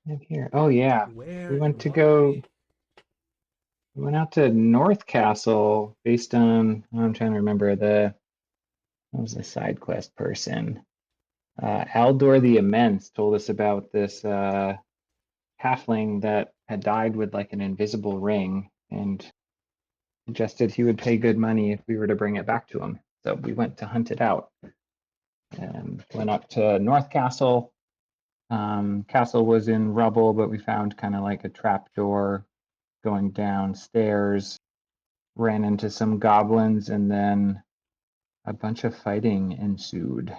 In here. Oh yeah. Where We and went to why? go we went out to North Castle based on I'm trying to remember the what was the side quest person. Aldor the Immense told us about this halfling that had died with like an invisible ring and suggested he would pay good money if we were to bring it back to him. So we went to hunt it out and went up to North Castle. Castle was in rubble, but we found kind of like a trap door going downstairs, ran into some goblins, and then a bunch of fighting ensued.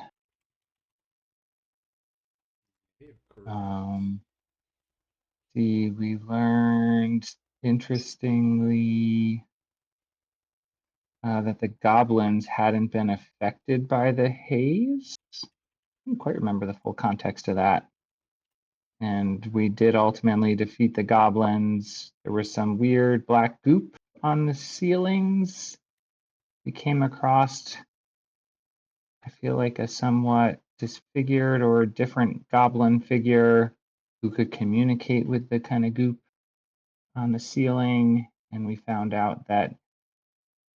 Yeah, correct. Um, see, we learned interestingly that the goblins hadn't been affected by the haze. I don't quite remember the full context of that. And we did ultimately defeat the goblins. There was some weird black goop on the ceilings. We came across, I feel like, a somewhat disfigured or different goblin figure who could communicate with the kind of goop on the ceiling. And we found out that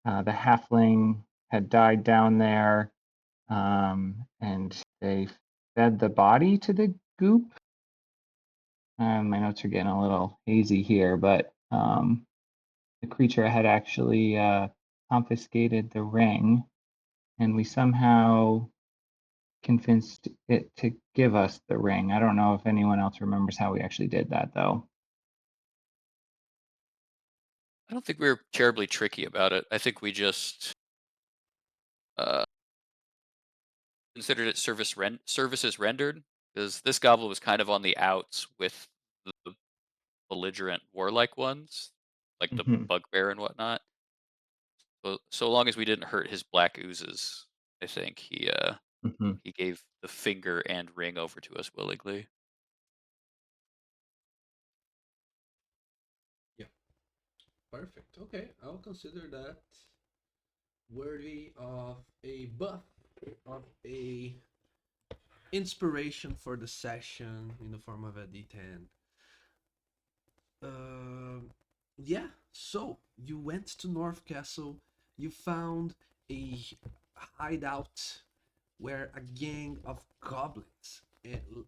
the halfling had died down there, and they fed the body to the goop. My notes are getting a little hazy here, but the creature had actually confiscated the ring, and we somehow convinced it to give us the ring. I don't know if anyone else remembers how we actually did that, though. I don't think we were terribly tricky about it. I think we just uh, considered it services rendered, because this goblin was kind of on the outs with the belligerent warlike ones, like the Hmm. bugbear and whatnot. So long as we didn't hurt his black oozes, I think Hmm. he gave the finger and ring over to us willingly. Yeah, perfect. Okay, I'll consider that worthy of a buff, of a inspiration for the session in the form of a D10. Uh, yeah, so you went to North Castle, you found a hideout where a gang of goblins,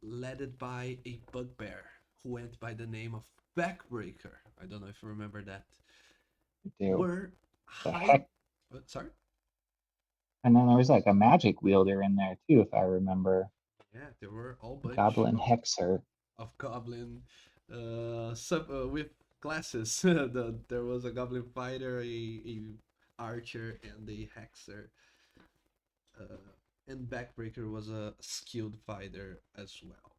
led by a bugbear who went by the name of Backbreaker. I don't know if you remember that. Do Were the hide. heck, Sorry. and then there was like a magic wielder in there too, if I remember. Yeah, there were all bunch Goblin Hexer. of goblin, with classes. There was a goblin fighter, a archer, and a hexer. Uh, and Backbreaker was a skilled fighter as well.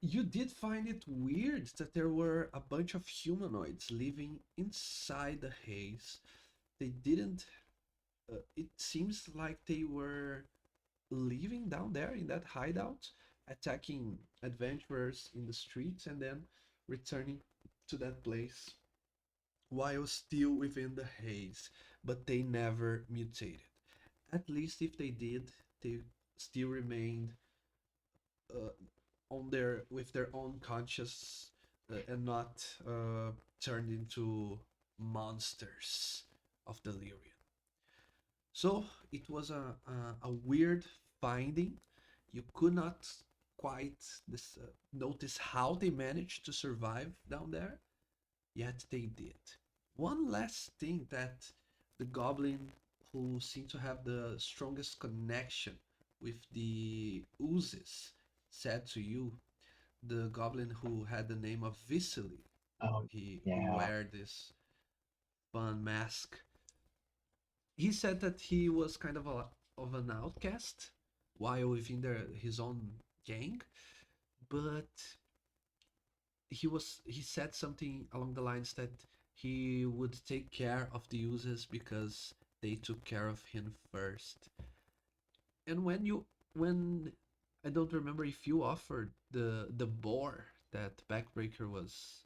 You did find it weird that there were a bunch of humanoids living inside the haze. They didn't. It seems like they were living down there in that hideout, attacking adventurers in the streets, and then returning to that place while still within the haze. But they never mutated. At least if they did, they still remained uh, on their with their own conscious, and not turned into monsters of delirium. So it was a weird finding. You could not quite notice how they managed to survive down there, yet they did. One last thing that the goblin who seemed to have the strongest connection with the oozes said to you, the goblin who had the name of Visily, Oh, he who yeah. wear this fun mask. He said that he was kind of an outcast while within his own gang, but he said something along the lines that he would take care of the users because they took care of him first. And when I don't remember if you offered the boar that Backbreaker was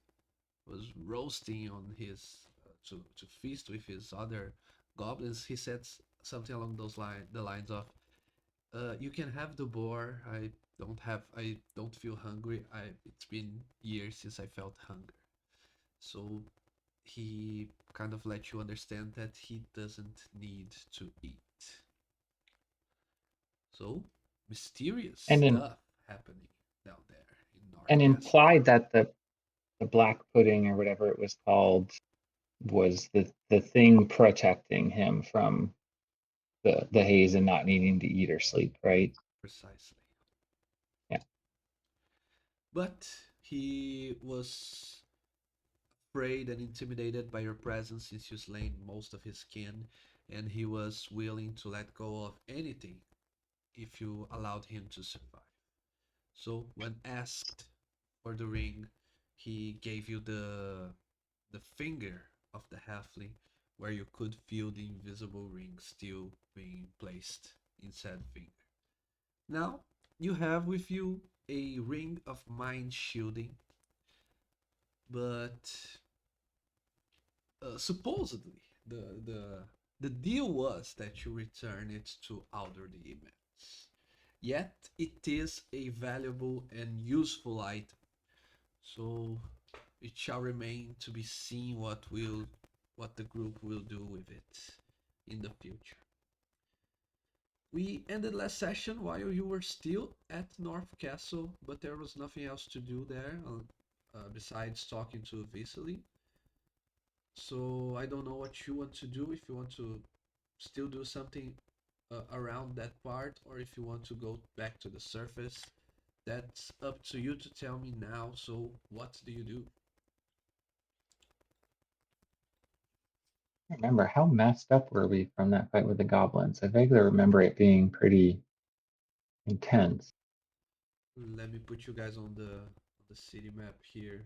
roasting on his, to feast with his other goblins, he said something along the lines of, "You can have the boar. I don't feel hungry. It's been years since I felt hunger. So he kind of let you understand that he doesn't need to eat. So mysterious And in, stuff happening down there in North and Castle. implied that the black pudding or whatever it was called was the thing protecting him from the haze and not needing to eat or sleep, right? Precisely. Yeah. But he was afraid and intimidated by your presence since you slain most of his kin, and he was willing to let go of anything if you allowed him to survive. So when asked for the ring, he gave you the finger of the halfling where you could feel the invisible ring still being placed in said finger. Now you have with you a ring of mind shielding, but supposedly the deal was that you return it to Alder the Immense. Yet it is a valuable and useful item, so it shall remain to be seen what the group will do with it in the future. We ended last session while you were still at North Castle, but there was nothing else to do there besides talking to Vesely. So I don't know what you want to do. If you want to still do something around that part, or if you want to go back to the surface, that's up to you to tell me now. So what do you do? I remember how messed up were we from that fight with the goblins? I vaguely remember it being pretty intense. Let me put you guys on the city map here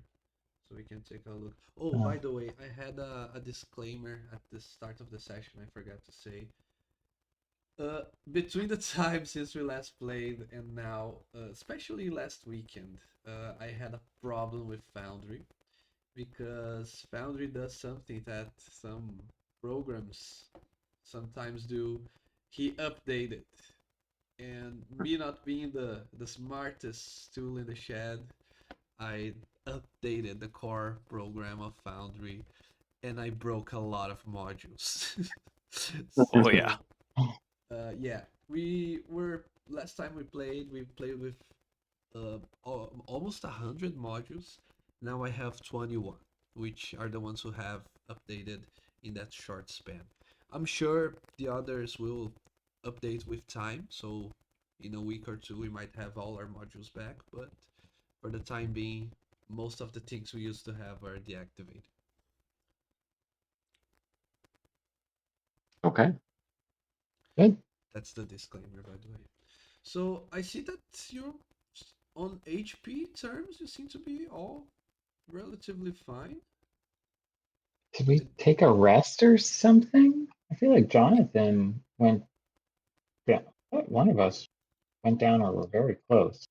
so we can take a look. Oh, Uh, by the way, I had a disclaimer at the start of the session. I forgot to say. Between the time since we last played and now, especially last weekend, I had a problem with Foundry because Foundry does something that some programs sometimes do. He updated, and me not being the smartest tool in the shed, I updated the core program of Foundry, and I broke a lot of modules. Oh yeah. So yeah, we were last time we played with almost 100 modules. Now I have 21, which are the ones who have updated in that short span. I'm sure the others will update with time, so in a week or two we might have all our modules back, but for the time being, most of the things we used to have are deactivated. okay, good. That's the disclaimer, by the way. So I see that you're on HP terms. You seem to be all relatively fine. Did we take a rest or something? I feel like Jonathan went down. One of us went down or were very close,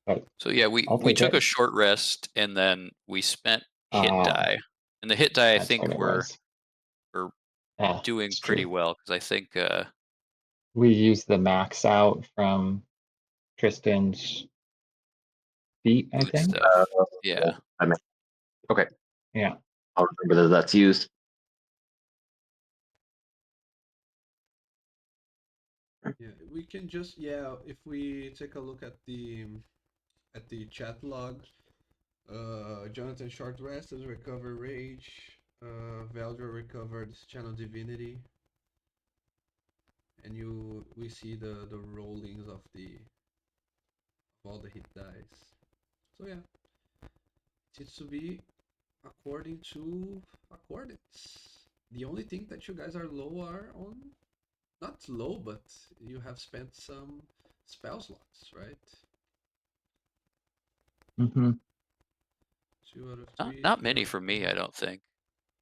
but So yeah, we I'll we take took a it. short rest and then we spent hit Ah, die, and the hit die I that's what think it we're was. we're Ah, doing it's pretty true. well because I think We used the max out from Tristan's feet, I boot think. stuff. Yeah, Yeah. I mean, okay, Yeah. I'll remember that that's used. Yeah, we can just if we take a look at the chat log, Jonathan short rest has recovered rage. Valdor recovered channel divinity, and we see the rollings of the all the hit dice. So yeah, it seems to be according to accordance. The only thing that you guys are low are on, not low, but you have spent some spell slots, right? Hmm. 2 out of Not 3, not 3 out many of for 4 me, I don't think.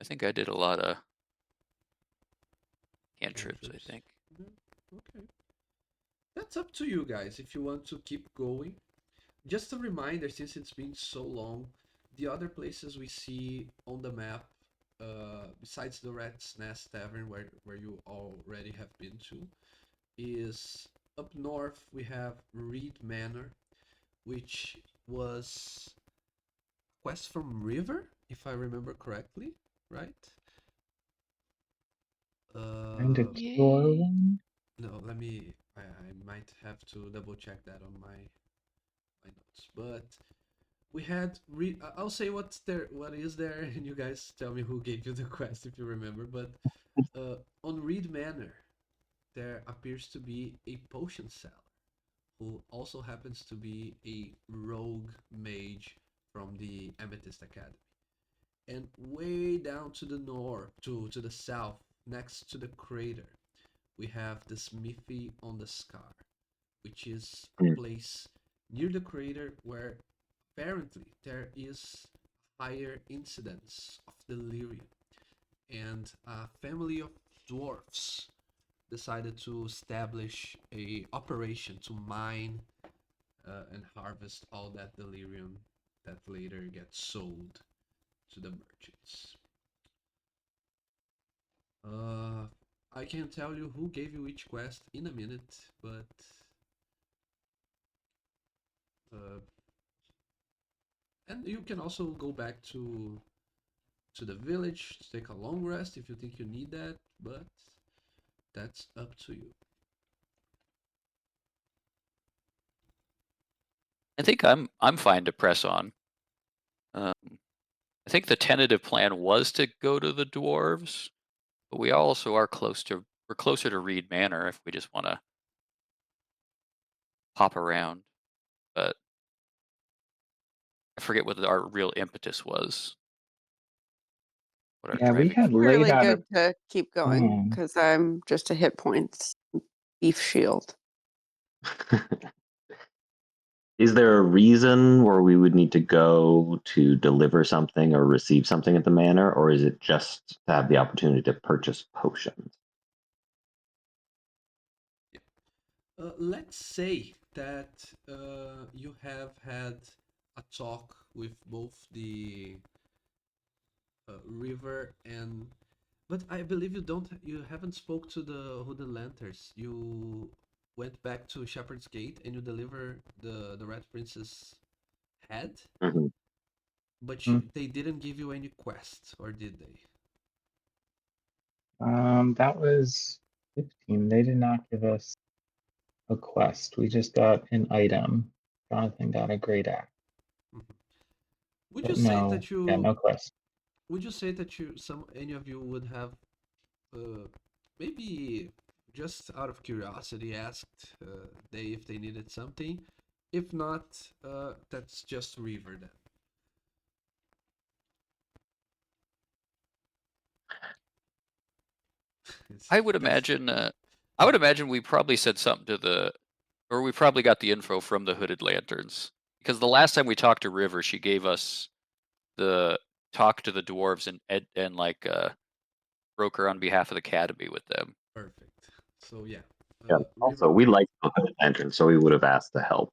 I think I did a lot of cantrips, I cantrips. think. Yeah, okay. That's up to you guys if you want to keep going. Just a reminder, since it's been so long, the other places we see on the map, besides the Rat's Nest Tavern, where you already have been to, is up north we have Reed Manor. which was Quest from River, if I remember correctly, right? And a Uh, tour one? no, let me. I might have to double check that on my notes. But we had. I'll say what's there, what is there, and you guys tell me who gave you the quest if you remember. But on Reed Manor, there appears to be a potion seller who also happens to be a rogue mage from the Amethyst Academy. And way down to the north, to the south, next to the crater, we have the Smithy on the Scar, which is a Hmm. place near the crater where apparently there is higher incidence of delirium. And a family of dwarfs decided to establish a operation to mine and harvest all that delirium that later gets sold to the merchants. Uh, I can tell you who gave you each quest in a minute, but uh, and you can also go back to the village to take a long rest if you think you need that, but that's up to you. I think I'm fine to press on. Um, I think the tentative plan was to go to the dwarves, but we also are we're closer to Reed Manor if we just want to hop around. But I forget what our real impetus was. What our Yeah, we driving had force. laid Really out a good to keep going plan. because I'm just a hit points beef shield. Is there a reason where we would need to go to deliver something or receive something at the manor, or is it just to have the opportunity to purchase potions? Let's say that you have had a talk with both the river and, but I believe you haven't spoke to the Hooded Lanterns. You went back to Shepherd's Gate and you deliver the Red Princess head, Mhm. but Hmm. they didn't give you any quests, or did they? That was 15. They did not give us a quest. We just got an item. Jonathan got a great axe, Mhm. Would you but say no, that yeah, no you quest. would you say that you some any of you would have uh, maybe just out of curiosity asked they if they needed something? If not, that's just Reaver then. I would That's imagine. I would imagine we probably said something to or we probably got the info from the Hooded Lanterns because the last time we talked to River, she gave us the talk to the dwarves and like broker on behalf of the academy with them. perfect. So yeah, Yeah. Also, River. we like the Hooded Lantern, so we would have asked to help,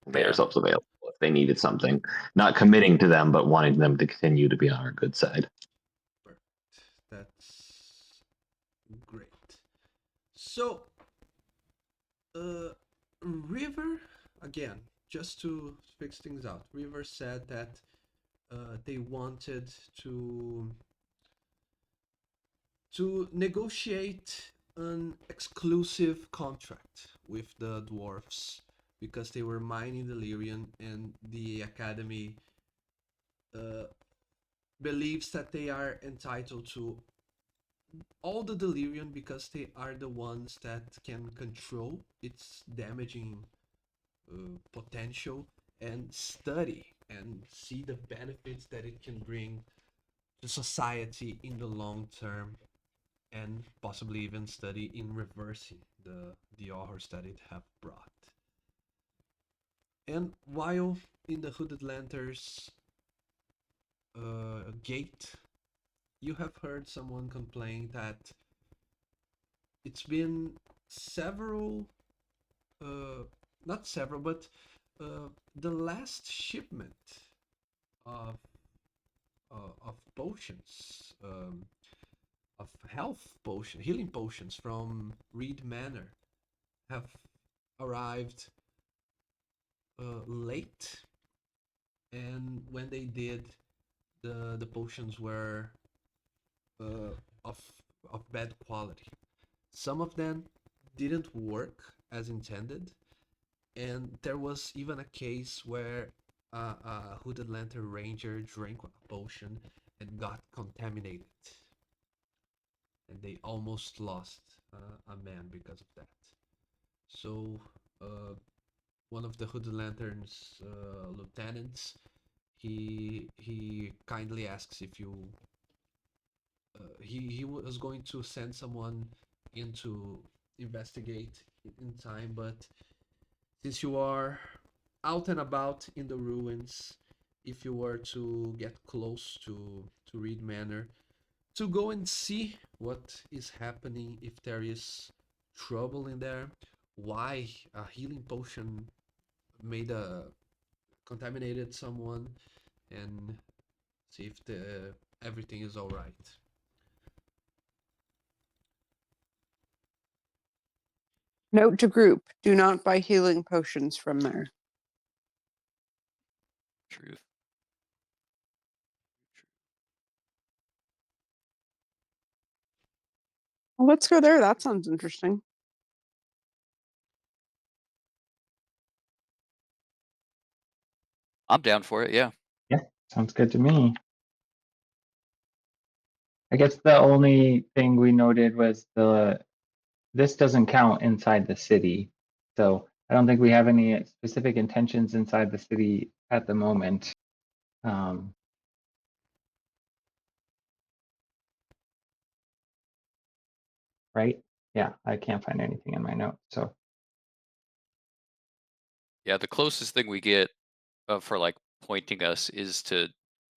made Yeah. ourselves available if they needed something. Not committing to them, but wanting them to continue to be on our good side. Perfect. That's great. So, River again, just to fix things out. River said that they wanted to negotiate an exclusive contract with the dwarfs because they were mining Delirium and the academy uh, believes that they are entitled to all the Delirium because they are the ones that can control its damaging potential and study and see the benefits that it can bring to society in the long term, and possibly even study in reversing the horrors that it have brought. And while in the Hooded Lanterns gate, you have heard someone complain that it's been several, uh, not several, but the last shipment of of potions, of health potion, healing potions from Reed Manor have arrived late, and when they did, the potions were uh, of bad quality. Some of them didn't work as intended, and there was even a case where a Hooded Lantern Ranger drank a potion and got contaminated, and they almost lost a man because of that. So, one of the Hooded Lantern's lieutenants, he kindly asks if you. He was going to send someone in to investigate in time, but since you are out and about in the ruins, if you were to get close to Reed Manor, to go and see what is happening, if there is trouble in there, why a healing potion made a contaminated someone, and see if the everything is all right. Note to group: do not buy healing potions from there. Truth. Well, let's go there. That sounds interesting. I'm down for it. Yeah. Sounds good to me. I guess the only thing we noted was this doesn't count inside the city. So I don't think we have any specific intentions inside the city at the moment. Right? Yeah, I can't find anything in my notes. So Yeah. The closest thing we get for like pointing us is to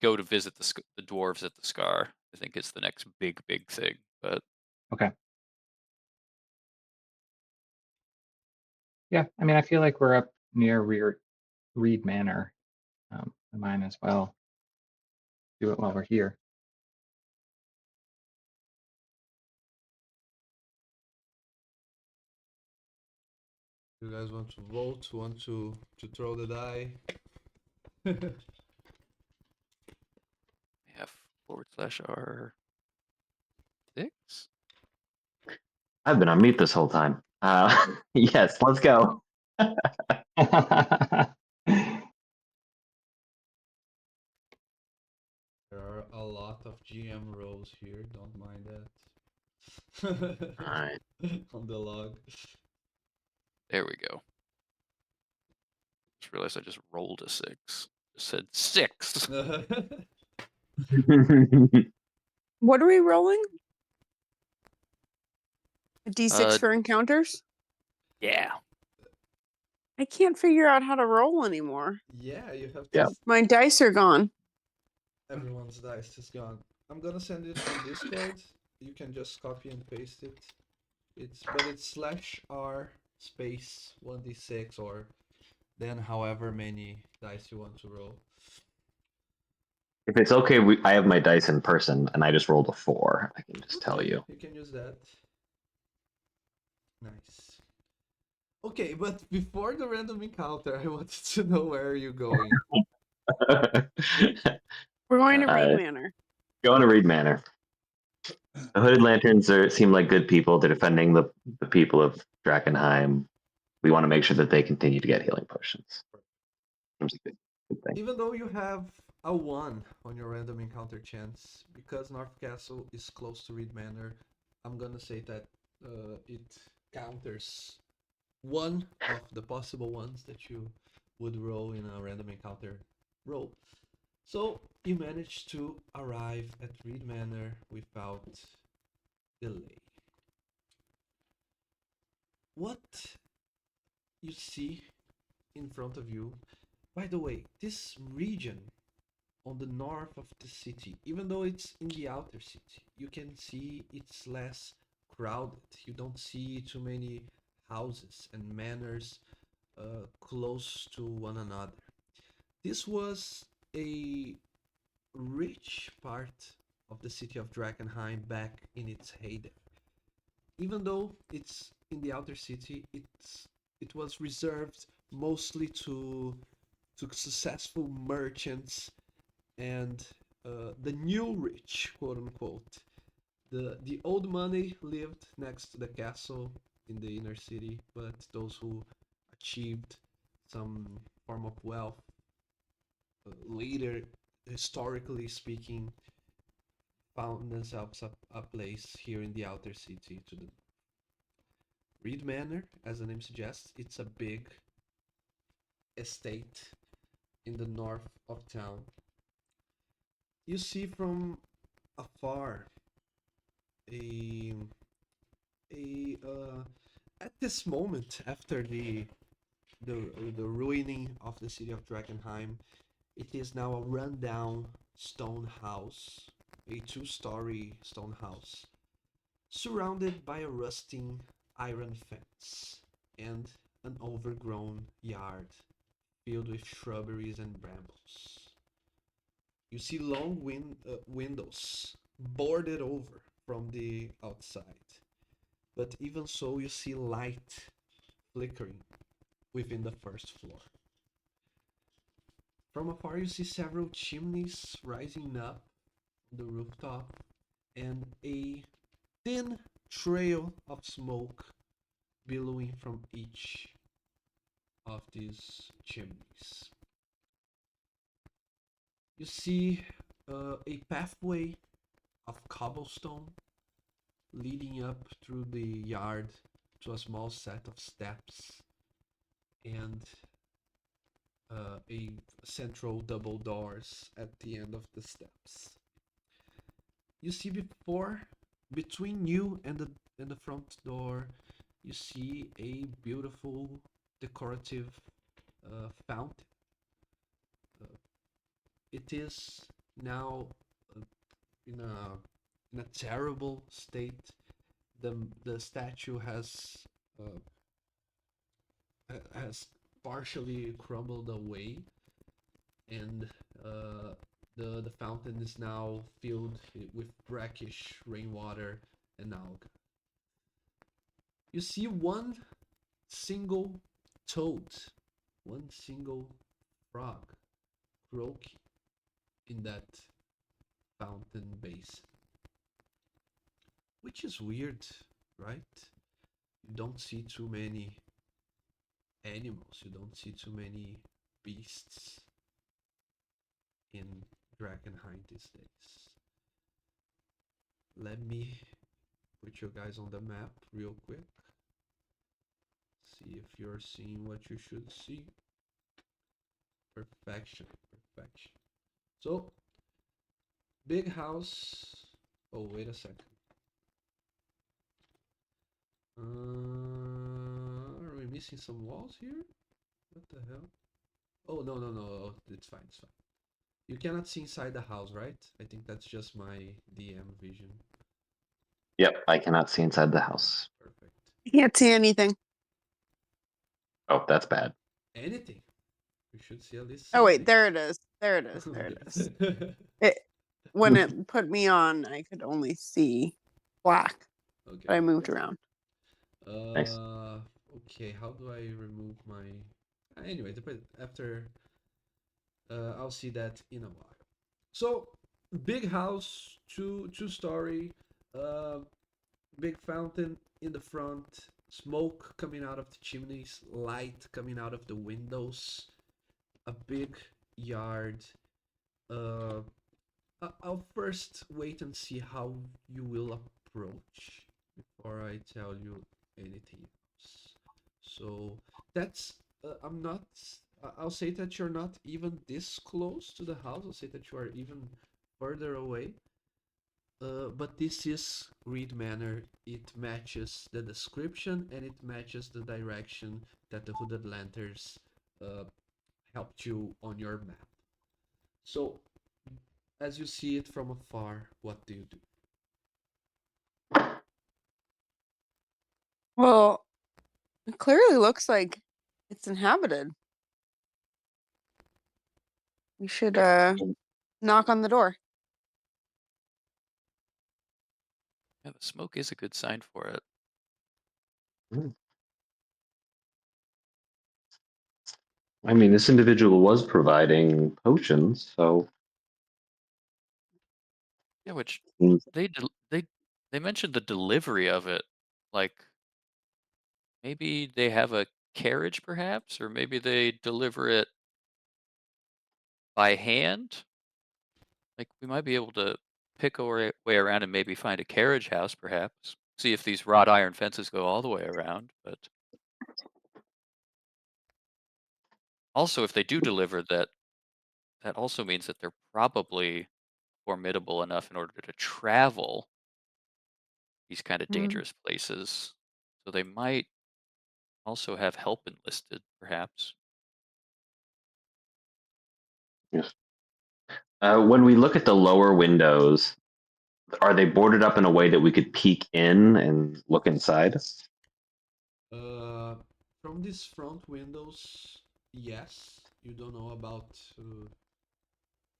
go to visit the dwarves at the Scar. I think it's the next big thing. But okay. Yeah, I mean, I feel like we're up near Reed Manor. I might as well do it while we're here. You guys want to vote? Want to throw the die? we have /R6. I've been on mute this whole time. Yes, let's go. There are a lot of GM roles here. Don't mind that. All right. On the log. There we go. Just realized I just rolled a 6. Just said 6. What are we rolling? A D6 Uh, for encounters? Yeah. I can't figure out how to roll anymore. Yeah, you have to. Yeah. My dice are gone. Everyone's dice is gone. I'm gonna send it on Discord. You can just copy and paste it. It's /R space 1d6 or then however many dice you want to roll. If it's okay, I have my dice in person, and I just rolled a 4. I can just tell Okay, you. you can use that. Nice. Okay, but before the random encounter, I wanted to know where are you going? We're going to Reed Uh, Manor. Going to Reed Manor. The Hooded Lanterns seem like good people. They're defending the people of Drakkenheim. We want to make sure that they continue to get healing potions. Seems like a good thing. Even though you have a 1 on your random encounter chance, because North Castle is close to Reed Manor, I'm gonna say that it counters one of the possible ones that you would roll in a random encounter roll. So you managed to arrive at Reed Manor without delay. What you see in front of you, by the way, this region on the north of the city, even though it's in the outer city, you can see it's less crowded. You don't see too many houses and manors close to one another. This was a rich part of the city of Drakkenheim back in its heyday. Even though it's in the outer city, it was reserved mostly to successful merchants and the new rich, quote unquote. The old money lived next to the castle in the inner city, but those who achieved some form of wealth later, historically speaking, found themselves a place here in the outer city to the Reed Manor, as the name suggests. It's a big estate in the north of town. You see from afar a at this moment after the the ruining of the city of Drakkenheim, it is now a rundown stone house, a two-story stone house, surrounded by a rusting iron fence and an overgrown yard filled with shrubberies and brambles. You see long windows boarded over from the outside, but even so, you see light flickering within the first floor. From afar, you see several chimneys rising up on the rooftop and a thin trail of smoke billowing from each of these chimneys. You see a pathway of cobblestone leading up through the yard to a small set of steps and a central double doors at the end of the steps. You see between you and the front door, you see a beautiful decorative fountain. It is now in a terrible state. The statue uh, has partially crumbled away, and the fountain is now filled with brackish rainwater and algae. You see one single toad, one single frog croaking in that fountain basin, which is weird, right? You don't see too many animals, you don't see too many beasts in Drakkenheim these days. Let me put you guys on the map real quick. See if you're seeing what you should see. Perfection, perfection. So, big house. Oh, wait a second. Are we missing some walls here? What the hell? Oh, no, no, no. It's fine, it's fine. You cannot see inside the house, right? I think that's just my DM vision. Yep, I cannot see inside the house. Perfect. Can't see anything. Oh, that's bad. Anything. We should see at least Oh wait, something. there it is. There it is. There it is. It when it put me on, I could only see black. Okay. But I moved around. Nice. Okay, how do I remove my... Anyway, after... I'll see that in a while. So, big house, two-story, big fountain in the front, smoke coming out of the chimneys, light coming out of the windows, a big yard. I'll first wait and see how you will approach before I tell you anything else. So that's I'm not. I'll say that you're not even this close to the house. I'll say that you are even further away. But this is Reed Manor. It matches the description and it matches the direction that the Hooded Lanterns helped you on your map. So as you see it from afar, what do you do? Well, it clearly looks like it's inhabited. We should knock on the door. Yeah, the smoke is a good sign for it. I mean, this individual was providing potions, so Yeah, which mm, they mentioned the delivery of it. Like maybe they have a carriage, perhaps, or maybe they deliver it by hand. Like we might be able to pick our way around and maybe find a carriage house, perhaps. See if these wrought iron fences go all the way around. But also, if they do deliver that, that also means that they're probably formidable enough in order to travel these kind of Mm. dangerous places. So they might also have help enlisted, perhaps. yes. When we look at the lower windows, are they boarded up in a way that we could peek in and look inside? From these front windows, yes. You don't know about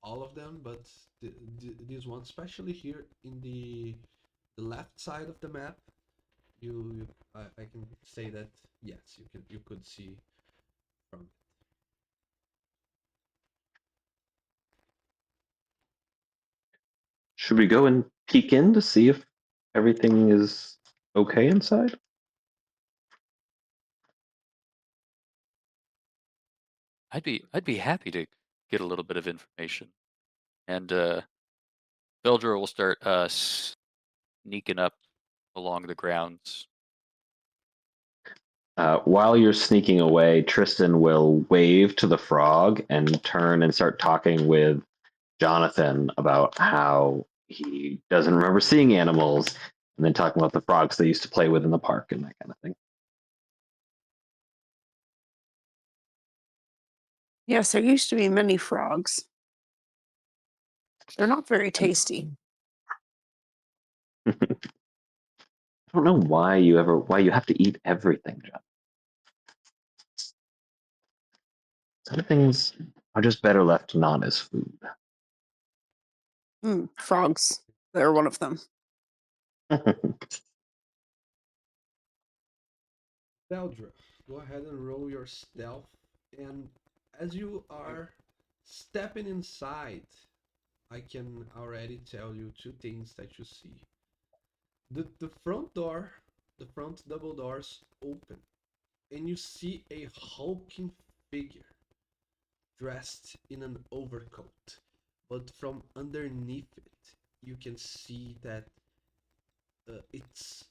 all of them, but this one, especially here in the left side of the map, I can say that yes, you could see from it. Should we go and peek in to see if everything is okay inside? I'd be happy to get a little bit of information, and Beldra will start sneaking up along the grounds. While you're sneaking away, Tristan will wave to the frog and turn and start talking with Jonathan about how he doesn't remember seeing animals, and then talking about the frogs they used to play with in the park and that kind of thing. Yes, there used to be many frogs. They're not very And tasty. I don't know why you have to eat everything, John. Some things are just better left not as food. Frogs. They're one of them. Beldra, go ahead and roll your stealth. And as you are stepping inside, I can already tell you two things that you see. The front door, the front double doors open, and you see a hulking figure dressed in an overcoat. But from underneath it, you can see that its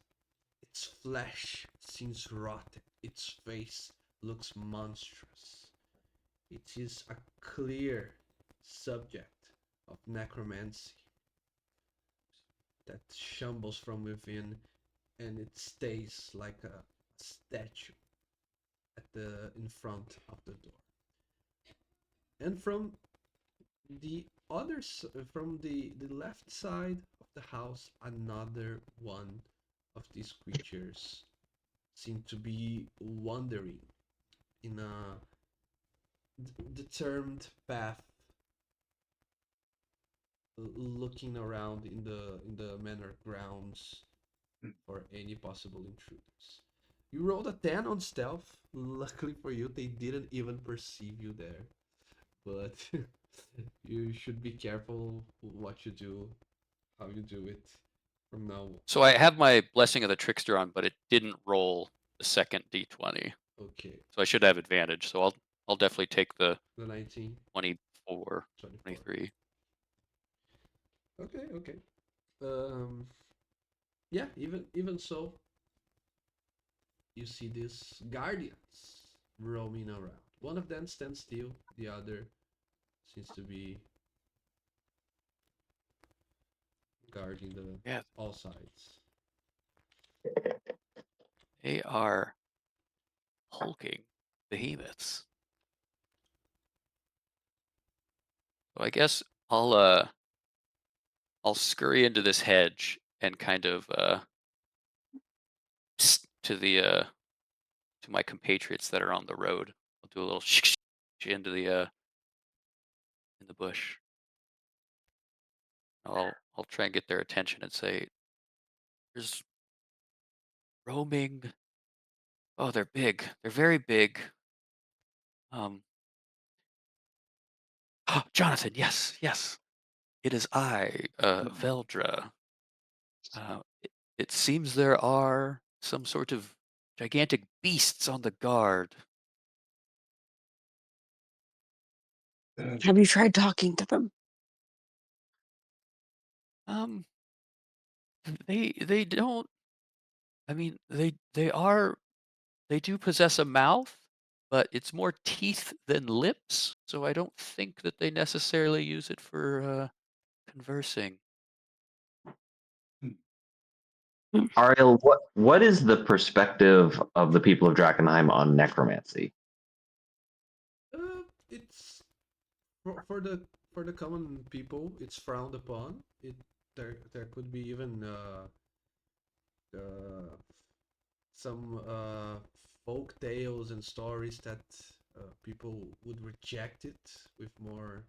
flesh seems rotten. Its face looks monstrous. It is a clear subject of necromancy that shambles from within, and it stays like a statue at the in front of the door. And from the left side of the house, another one of these creatures seem to be wandering in a determined path, looking around in the manor grounds for any possible intruders. You rolled a 10 on stealth. Luckily for you, they didn't even perceive you there. But you should be careful what you do, how you do it from now on. So I have my Blessing of the Trickster on, but it didn't roll the second d20, Okay, so I should have advantage. So I'll definitely take the the 19, 24, 24. 23. Okay, okay. Um, yeah, even so, you see these guardians roaming around. One of them stands still, the other seems to be guarding the Yeah, all sides. they are hulking behemoths. So I guess I'll scurry into this hedge and kind of to the to my compatriots that are on the road. I'll do a little into the in the bush. I'll try and get their attention and say, "There's roaming. Oh, they're big. They're very big. Jonathan, yes, yes. It is I, Veldra. It seems there are some sort of gigantic beasts on the guard. Have you tried talking to them? Um, they don't. I mean, they do possess a mouth, but it's more teeth than lips. So I don't think that they necessarily use it for conversing. Ariel, what is the perspective of the people of Drakkenheim on necromancy? It's for the common people. It's frowned upon. There could be even uh, some folk tales and stories that people would reject it with more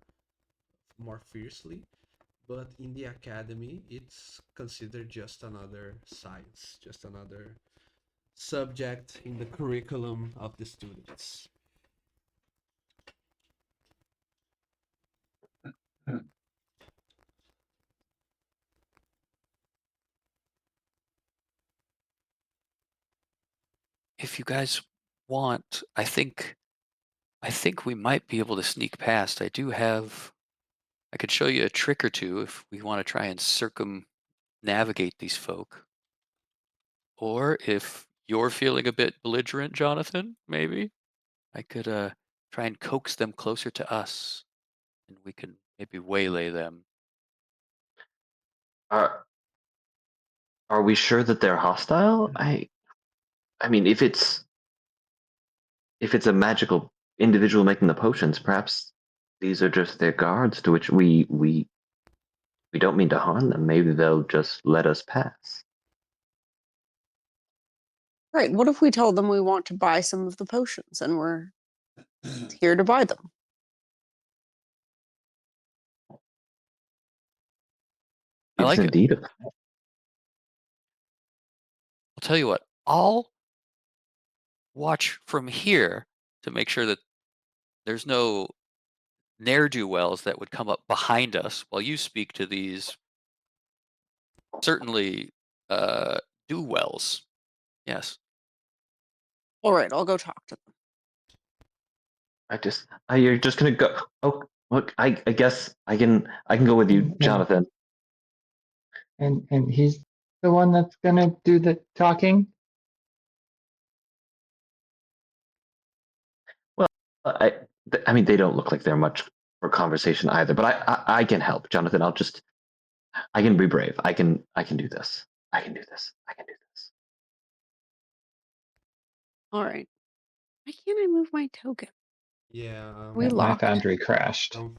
fiercely. But in the academy, it's considered just another science, just another subject in the curriculum of the students. If you guys want, I think we might be able to sneak past. I could show you a trick or two if we want to try and circumnavigate these folk. Or if you're feeling a bit belligerent, Jonathan, maybe I could try and coax them closer to us, and we can maybe waylay them. Are we sure that they're hostile? I mean, if it's a magical individual making the potions, perhaps these are just their guards to which we don't mean to harm them. Maybe they'll just let us pass. Right. What if we tell them we want to buy some of the potions and we're here to buy them? I It's like it. indeed a I'll tell you what, I'll watch from here to make sure that there's no ne'er-do-wells that would come up behind us while you speak to these certainly do-wells. Yes. All right, I'll go talk to them. You're just gonna go. Oh, look, I guess I can go with you, Jonathan. And he's the one that's gonna do the talking. Well, I mean, they don't look like they're much for conversation either. But I can help, Jonathan. I can be brave. I can do this. I can do this. I can do this. All right. Why can't I move my token? Yeah, We My locked. foundry crashed. I think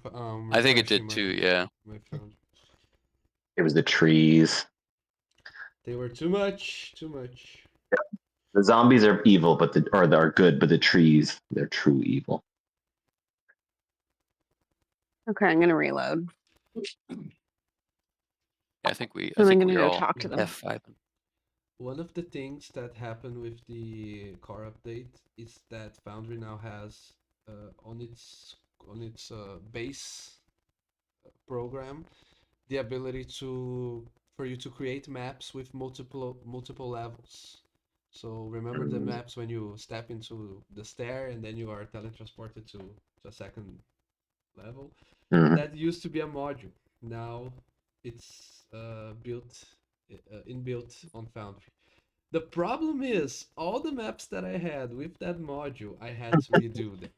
it refreshing did too, yeah. my phone. It was the trees. They were too much. The zombies are evil, but are good, but the trees, they're true evil. Okay, I'm gonna reload. Yeah, I think And I'm gonna we're go all talk to them. F5. One of the things that happened with the core update is that Foundry now has on its base program the ability for you to create maps with multiple levels. So remember the maps when you step into the stair and then you are teletransported to a second level? Mhm. That used to be a module. Now it's inbuilt on Foundry. The problem is all the maps that I had with that module, I had to redo them.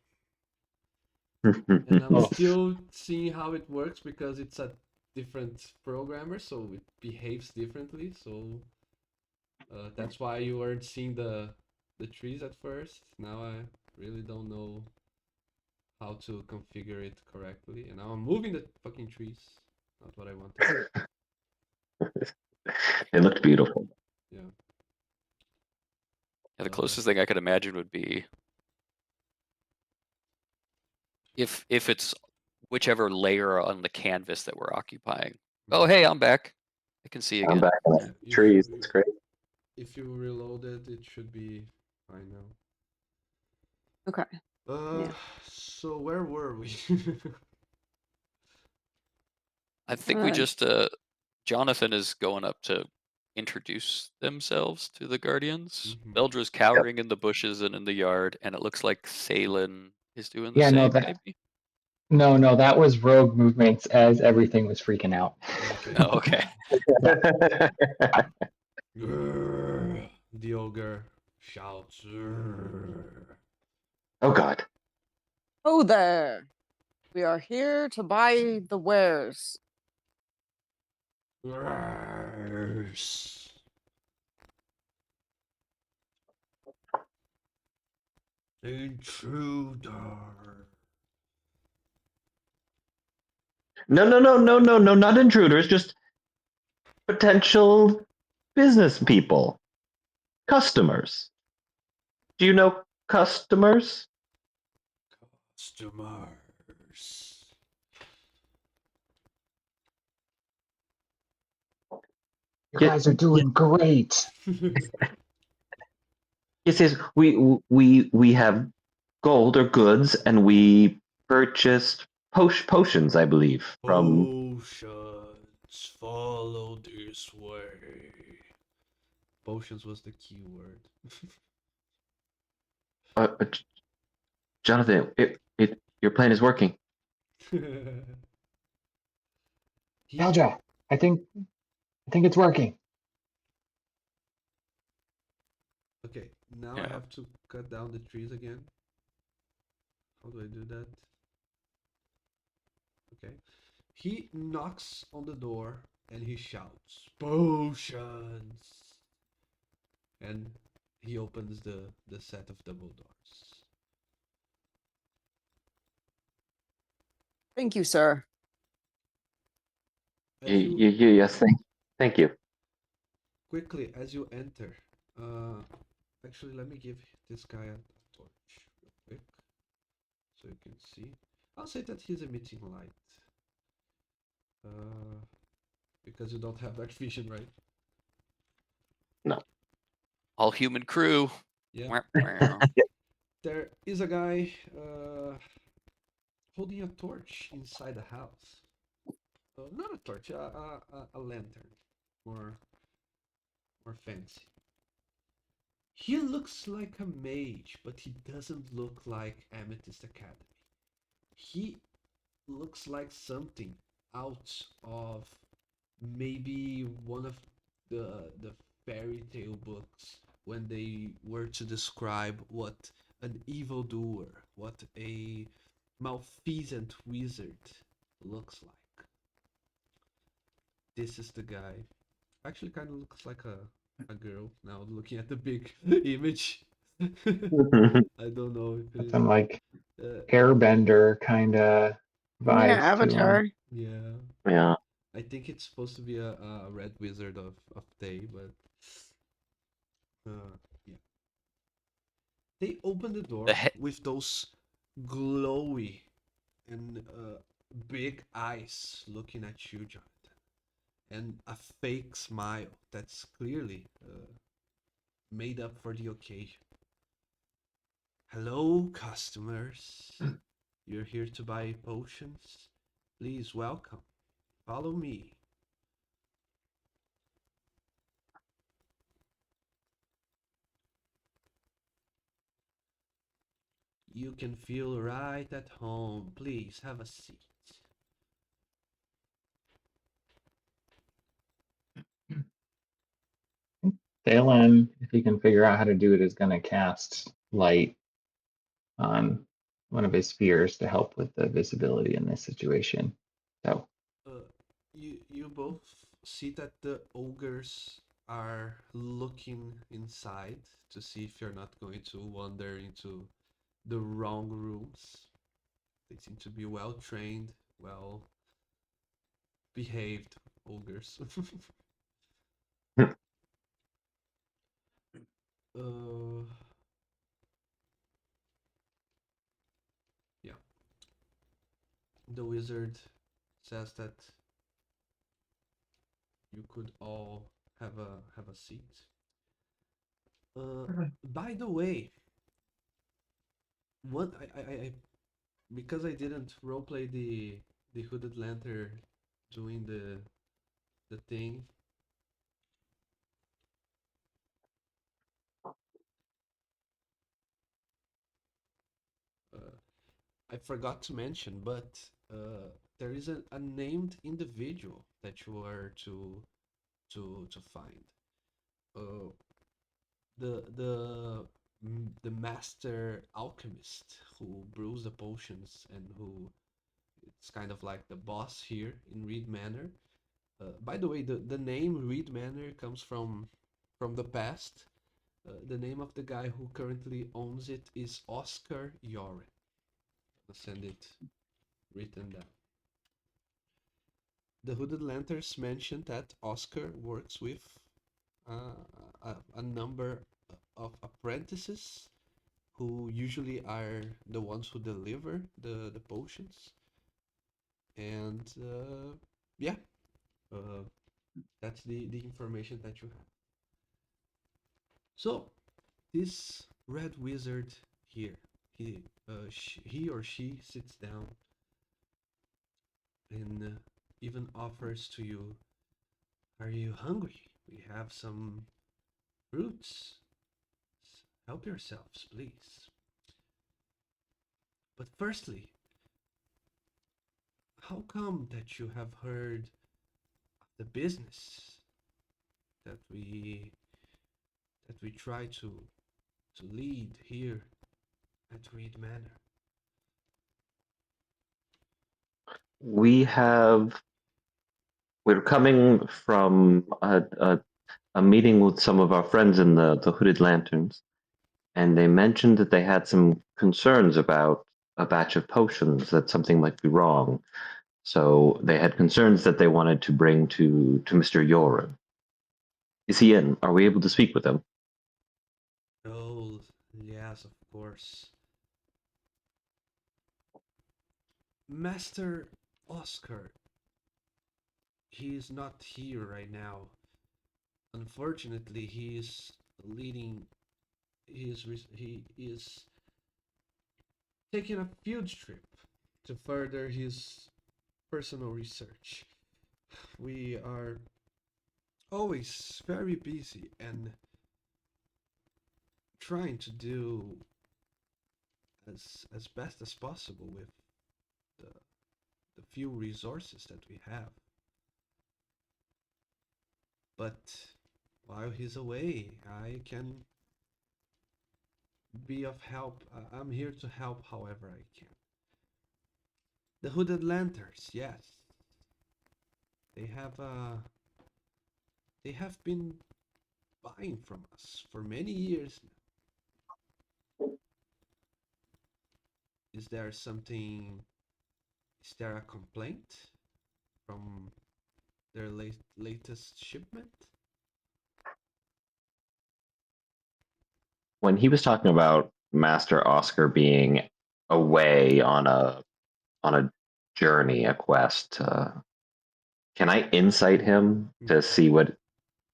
And I'm Oh. still seeing how it works because it's a different programmer, so it behaves differently. So that's why you weren't seeing the trees at first. Now I really don't know how to configure it correctly, and now I'm moving the fucking trees. Not what I wanted. It looked beautiful. Yeah. Yeah, the closest thing I could imagine would be if it's whichever layer on the canvas that we're occupying. Oh, hey, I'm back. I can see I'm again. back in Yeah, the trees. It's great. if you reloaded, it should be fine now. Okay. Uh, Yeah. so where were we? I think we Alright. just Jonathan is going up to introduce themselves to the Guardians. Mhm. Beldra's cowering in the bushes and in the yard, and it looks like Thalen is doing the Yeah, no, same, that maybe? no, that was rogue movements as everything was freaking out. Okay. Oh, okay. Grrr, the ogre shouts. Grrr. Oh God. Oh there. We are here to buy the wares. Grrrs. Intruder. No, not intruders, just potential business people, customers. Do you know customers? Customers. You Yeah, guys are doing great. yes, we have gold or goods, and we purchased potions, I believe, from. Potions. Follow this way. Potions was the key word. J- Jonathan. Your plan is working. He Eldra, I think it's working. Okay, now I Yeah. have to cut down the trees again. How do I do that? Okay. He knocks on the door and he shouts, "Potions!" And he opens the set of double doors. Thank you, sir. As you Yes, thank you. quickly as you enter, uh, actually let me give this guy a torch real quick so you can see. I'll say that he's emitting light. Because you don't have dark vision, right? No. All human crew. Yeah. Wah, wah. There is a guy holding a torch inside the house. Not a torch, a lantern, more fancy. He looks like a mage, but he doesn't look like Amethyst Academy. He looks like something out of maybe one of the fairy tale books when they were to describe what an evildoer, what a malfeasant wizard looks like. This is the guy. Actually, kind of looks like a girl now. Looking at the big image, I don't know if it is. Some like Uh, airbender kind of Yeah, vibes to him. Avatar. yeah, Yeah. I think it's supposed to be a red wizard of day, but yeah. They open the The door he- with those glowy and big eyes looking at you, Jonathan, and a fake smile that's clearly made up for the occasion. Hello, customers. You're here to buy potions? Please welcome. Follow me. You can feel right at home. Please have a seat. Thalen, if he can figure out how to do it, is going to cast light on one of his spheres to help with the visibility in this situation. So, You both see that the ogres are looking inside to see if you're not going to wander into the wrong rooms. They seem to be well trained, well behaved ogres. uh, yeah. The wizard says that you could all have a seat. By the way, one I because I didn't roleplay the hooded lantern doing the thing. I forgot to mention, but there is a named individual that you are to find. Uh, the master alchemist who brews the potions and who it's kind of like the boss here in Reed Manor. By the way, the name Reed Manor comes from the past. The name of the guy who currently owns it is Oscar Yoren. I'll send it written down. The Hooded Lanterns mentioned that Oscar works with a number of apprentices who usually are the ones who deliver the potions. And yeah, uh, that's the information that you have. So, this red wizard here, he or she sits down and even offers to you, "Are you hungry? We have some fruits. Help yourselves, please." But firstly, how come that you have heard of the business that we try to lead here at Reed Manor? We're coming from a meeting with some of our friends in the Hooded Lanterns, and they mentioned that they had some concerns about a batch of potions, that something might be wrong. So they had concerns that they wanted to bring to Mr. Yoren. Is he in? Are we able to speak with him? Oh, yes, of course. Master Oscar, he is not here right now. Unfortunately, he is leading. He is taking a field trip to further his personal research. We are always very busy and trying to do as best as possible with the the few resources that we have. But while he's away, I can be of help. I'm here to help however I can. The Hooded Lanterns, yes, they have they have been buying from us for many years now. Is there something? Is there a complaint from their latest shipment? When he was talking about Master Oscar being away on a journey, a quest, can I insight him to see what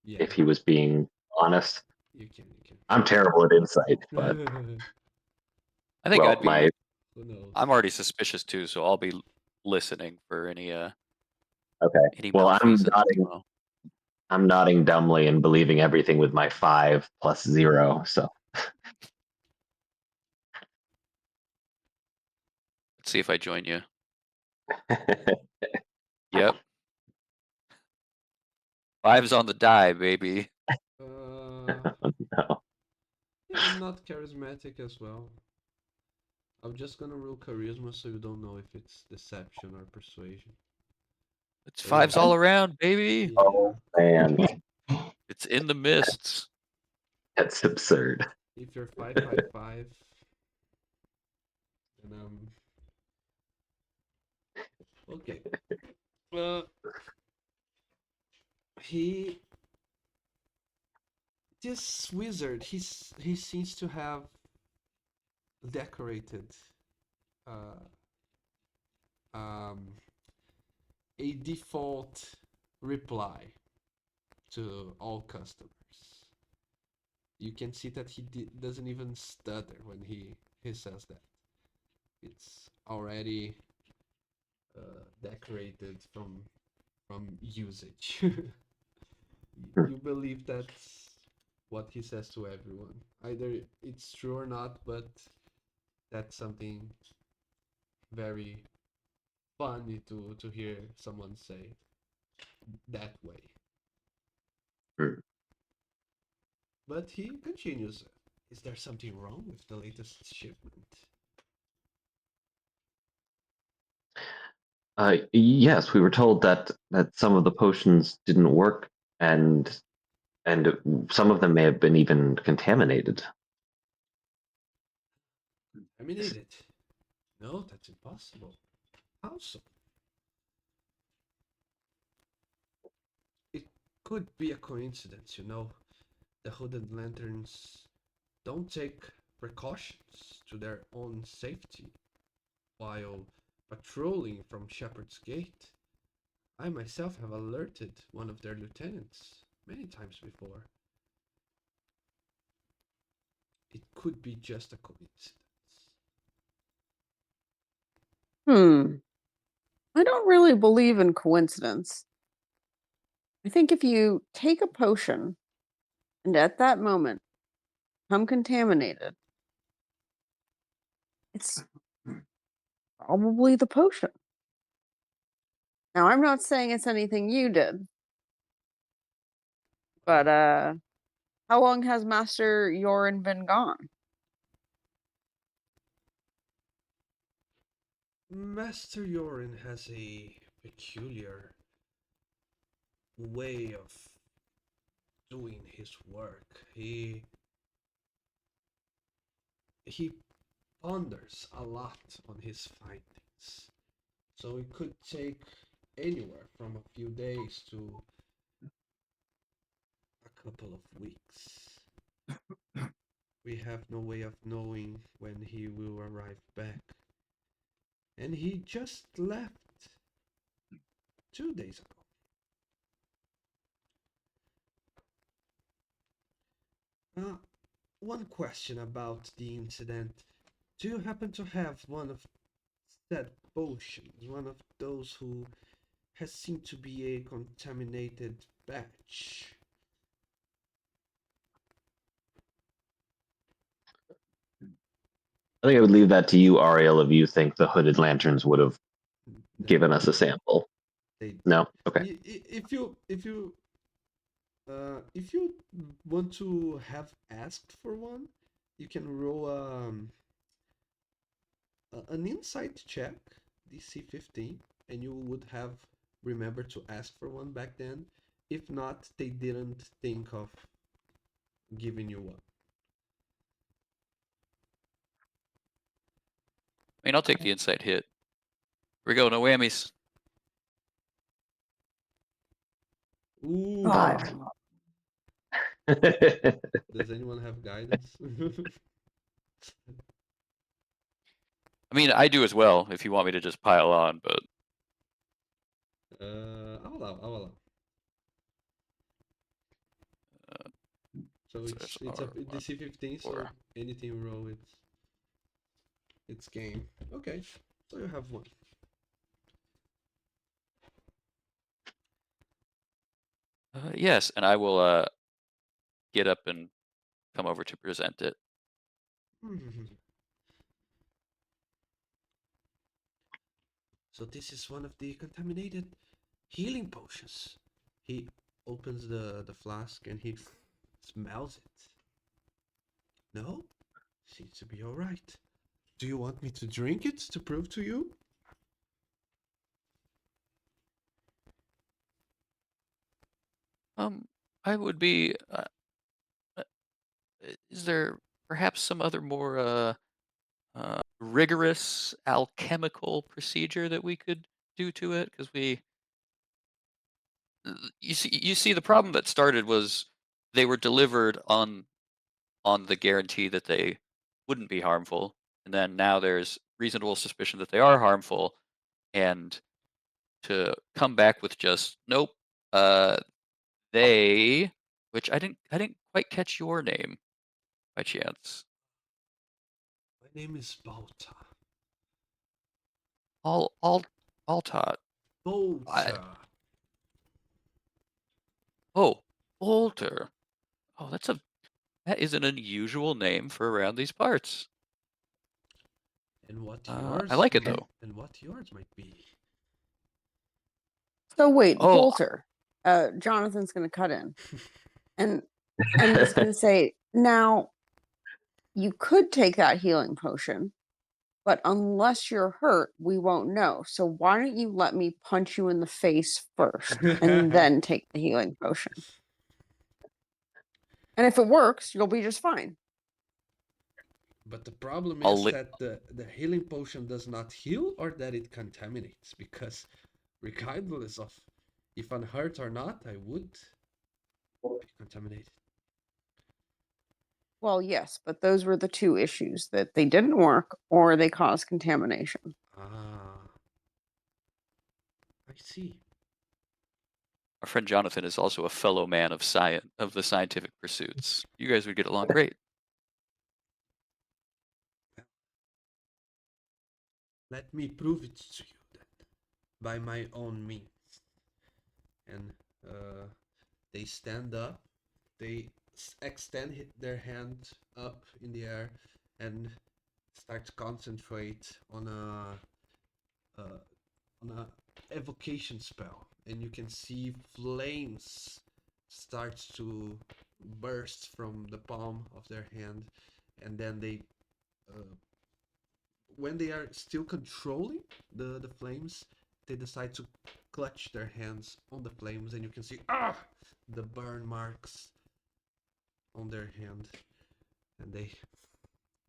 Yeah, if he was being honest? you can, you I'm terrible at insight, but can. I think well, I'd my be. Who knows? I'm already suspicious too, so I'll be listening for okay. any Well, malfeasance as well. I'm nodding dumbly and believing everything with my 5 + 0. So Let's see if I join you. Yep, 5's on the die, baby. Uh, no. yeah, I'm not charismatic as well. I'm just gonna roll charisma so you don't know if it's deception or persuasion. It's Oh yeah, 5's all around, baby. yeah. Oh man, It's in the mists. that's absurd. If you're 555, then okay. Uh, he this wizard, he seems to have decorated uh um a default reply to all customers. You can see that he doesn't even stutter when he says that. It's already decorated from from usage. Hmm. You believe that's what he says to everyone. Either it's true or not, but that's something very funny to hear someone say that way. Hmm. But he continues. Is there something wrong with the latest shipment? Yes, we were told that some of the potions didn't work, and some of them may have been even contaminated. Terminated. No, that's impossible. How so? It could be a coincidence, you know. The hooded lanterns don't take precautions to their own safety while patrolling from Shepherd's Gate. I myself have alerted one of their lieutenants many times before. It could be just a coincidence. I don't really believe in coincidence. I think if you take a potion and at that moment become contaminated, it's probably the potion. Now, I'm not saying it's anything you did, but how long has Master Yorin been gone? Master Yorin has a peculiar way of doing his work. He ponders a lot on his findings. So it could take anywhere from a few days to a couple of weeks. We have no way of knowing when he will arrive back. And he just left 2 days ago. One question about the incident. Do you happen to have one of said potions, one of those who has seemed to be a contaminated batch? I think I would leave that to you, Ariel, if you think the hooded lanterns would have given us a sample. They, No? Okay. if you want to have asked for one, you can roll an insight check, DC 15, and you would have remembered to ask for one back then. If not, they didn't think of giving you one. I mean, I'll take the insight hit. Here we go, no whammies. Ooh. Oh. Does anyone have guidance? I mean, I do as well, if you want me to just pile on, but I'll allow. So so it's there's a R1, DC 15, so 4. anything you roll, it's game. Okay, so you have one. Yes, and I will get up and come over to present it. So this is one of the contaminated healing potions. He opens the flask and he smells it. No? Seems to be alright. Do you want me to drink it to prove to you? I would be. Is there perhaps some other more rigorous alchemical procedure that we could do to it? Because you see, the problem that started was they were delivered on the guarantee that they wouldn't be harmful, and then now there's reasonable suspicion that they are harmful, and to come back with just nope, uh, they, which I didn't quite catch your name by chance. My name is Balta. All taught. I Balta. Bolter. Oh, that is an unusual name for around these parts. And what I like it might- though. And what yours might be. So wait, Oh. Bolter. Jonathan's going to cut in, and he's going to say, "Now, you could take that healing potion, but unless you're hurt, we won't know. So why don't you let me punch you in the face first, and then take the healing potion? And if it works, you'll be just fine." But the problem I'll is li- that the healing potion does not heal or that it contaminates. Because regardless of if I'm hurt or not, I would be contaminated. Well, yes, but those were the two issues, that they didn't work or they caused contamination. Ah, I see. Our friend Jonathan is also a fellow man of science, of the scientific pursuits. You guys would get along great. Let me prove it to you then, by my own means. And they stand up, they extend their hand up in the air, and start to concentrate on a evocation spell. And you can see flames start to burst from the palm of their hand, and then they when they are still controlling the flames, they decide to clutch their hands on the flames, and you can see the burn marks on their hand, and they,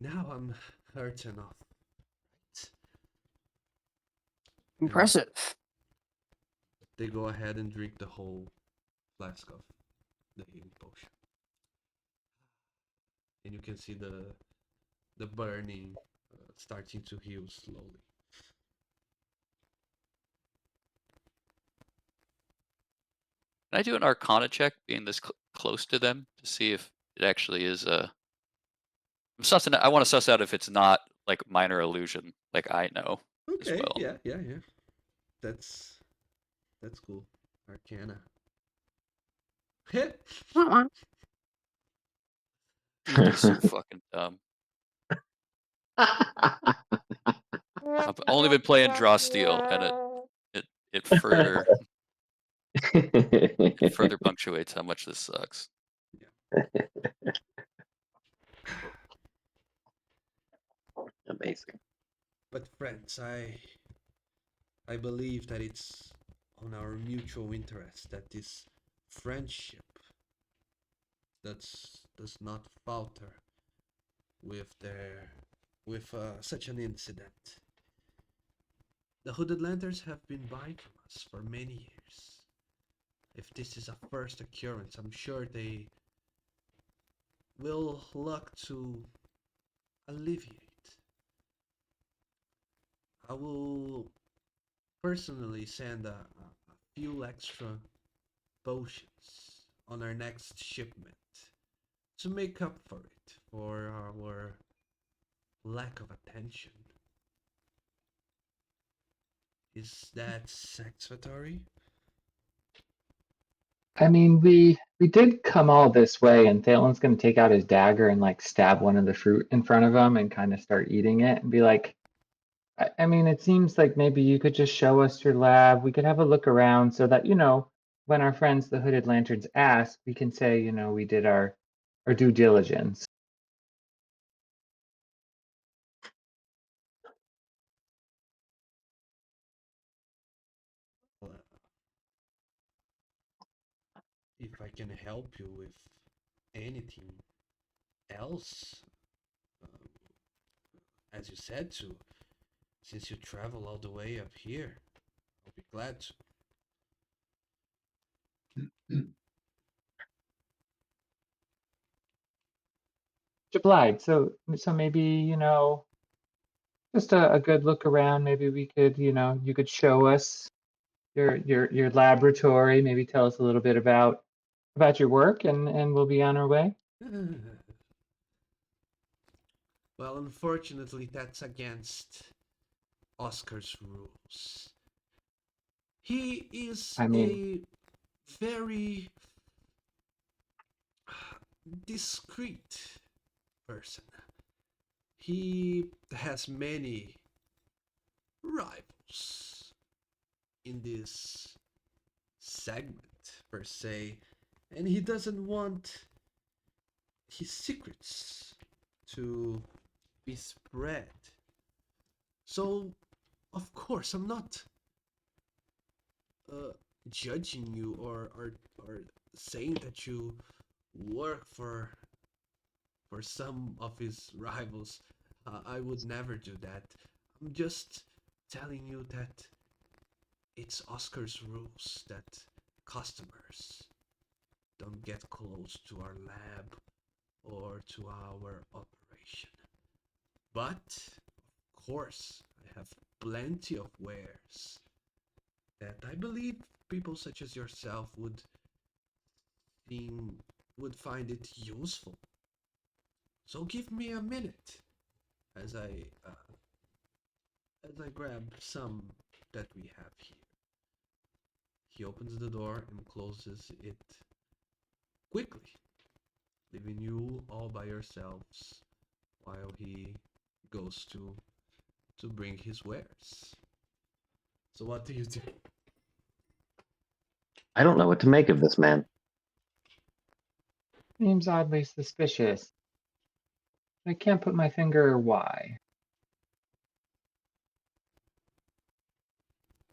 now I'm hurt enough. Impressive. They go ahead and drink the whole flask of the healing potion, and you can see the burning starting to heal slowly. Can I do an Arcana check, being this close to them, to see if it actually is a? I want to suss out if it's not like minor illusion, like I know as Okay, well. yeah. That's cool. Arcana. Hit. Uh-uh. They're so fucking dumb. I've only been playing Draw Steel, and it further punctuates how much this sucks. Amazing. But friends, I believe that it's on our mutual interest that this friendship does not falter with such an incident. The Hooded Lanterns have been buying from us for many years. If this is a first occurrence, I'm sure they will look to alleviate. I will personally send a few extra potions on our next shipment to make up for it, for our lack of attention. Is that satisfactory? I mean, we did come all this way, and Thalen's gonna take out his dagger and like stab one of the fruit in front of him and kind of start eating it and be like, I mean, it seems like maybe you could just show us your lab. We could have a look around so that, when our friends, the Hooded Lanterns, ask, we can say, we did our due diligence. Well, if I can help you with anything else, uh, as you said to, since you travel all the way up here, I'll be glad to. Obliged. So maybe, just a good look around. Maybe we could, you could show us your laboratory, maybe tell us a little bit about your work, and we'll be on our way. Well, unfortunately, that's against Oscar's rules. He is I mean, a very discreet person. He has many rivals in this segment, per se, and he doesn't want his secrets to be spread. So, of course, I'm not uh, judging you or saying that you work for some of his rivals. I would never do that. I'm just telling you that it's Oscar's rules that customers don't get close to our lab or to our operation. But, of course, I have plenty of wares that I believe people such as yourself seem, would find it useful. So give me a minute as I grab some that we have here. He opens the door and closes it quickly, leaving you all by yourselves while he goes to bring his wares. So what do you do? I don't know what to make of this man. Seems oddly suspicious. I can't put my finger why.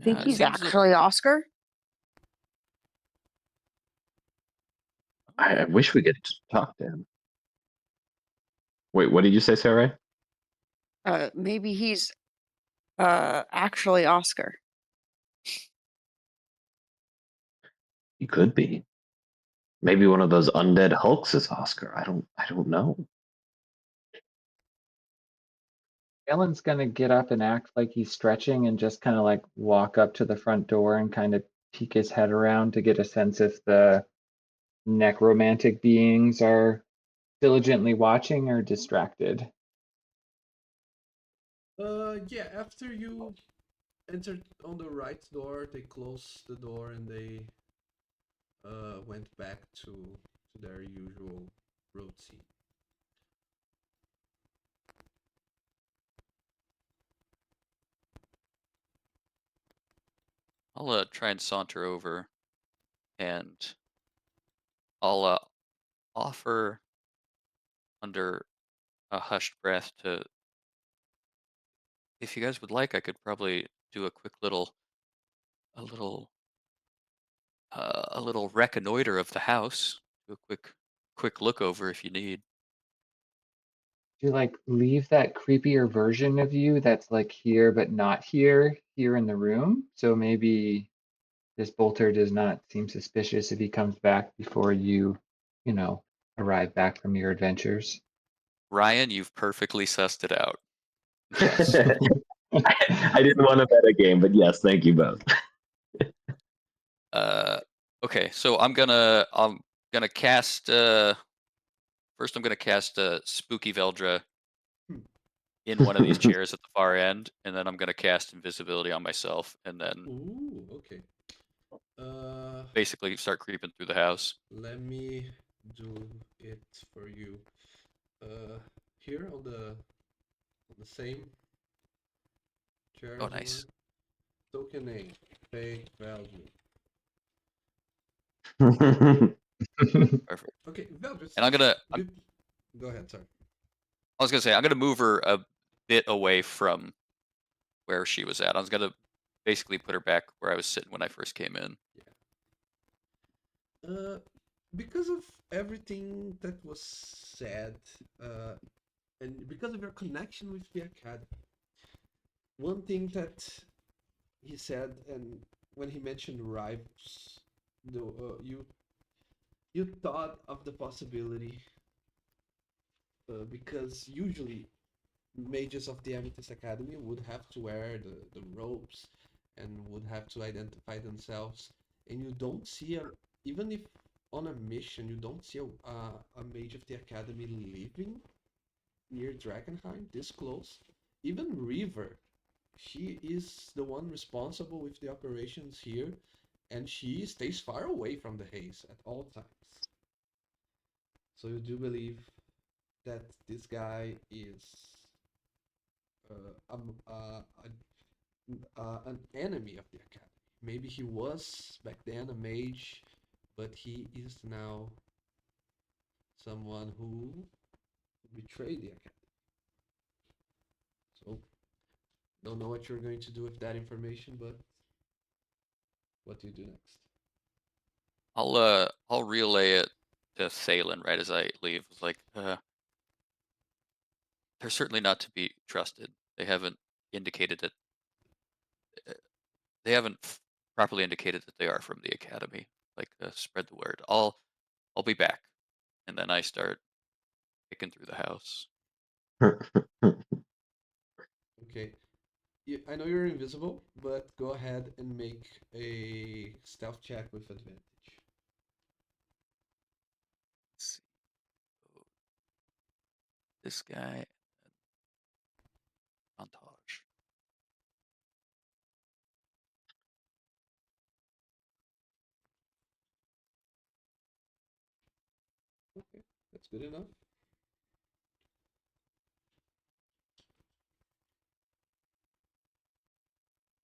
Think It he's seems that actually Oscar? I wish we could talk to him. Wait, what did you say, Sarah? Maybe he's actually Oscar. He could be. Maybe one of those undead Hulks is Oscar. I don't know. Alan's gonna get up and act like he's stretching and just kind of like walk up to the front door and kind of peek his head around to get a sense if the necromantic beings are diligently watching or distracted. Yeah, after you enter on the right door, they closed the door and they went back to their usual routine. I'll try and saunter over, and I'll offer under a hushed breath to, if you guys would like, I could probably do a quick a little, a little reconnoiter of the house. Do a quick look over if you need. Do you like leave that creepier version of you that's like here but not here in the room? So maybe this bolter does not seem suspicious if he comes back before you know, arrive back from your adventures. Ryan, you've perfectly sussed it out. Yes. I didn't want to bet a game, but yes, thank you both. Okay, so I'm gonna cast first I'm gonna cast Spooky Veldra Hmm. in one of these chairs at the far end, and then I'm gonna cast invisibility on myself, and then Ooh, okay. basically start creeping through the house. Let me do it for you. Here on the same chair Oh, as you nice. were. Token name, fake value. Perfect. Okay, Veldra, And good. Go ahead, sorry. I was gonna say I'm gonna move her a bit away from where she was at. I was gonna basically put her back where I was sitting when I first came in. Uh, because of everything that was said, uh, and because of your connection with the academy, one thing that he said, and when he mentioned rivals, you thought of the possibility, because usually mages of the Amethyst Academy would have to wear the robes and would have to identify themselves, and you don't see even if on a mission you don't see a mage of the academy living near Drakkenheim this close. Even River, she is the one responsible with the operations here, and she stays far away from the haze at all times. So you do believe that this guy is an enemy of the academy. Maybe he was back then a mage, but he is now someone who betrayed the academy. So don't know what you're going to do with that information, but what do you do next? I'll relay it to Thalen right as I leave. It's like, they're certainly not to be trusted. They haven't indicated that uh, they haven't properly indicated that they are from the academy. Like, spread the word. I'll be back, and then I start picking through the house. Okay. I know you're invisible, but go ahead and make a stealth check with advantage. Let's see. Oh, this guy, montage. Okay, that's good enough.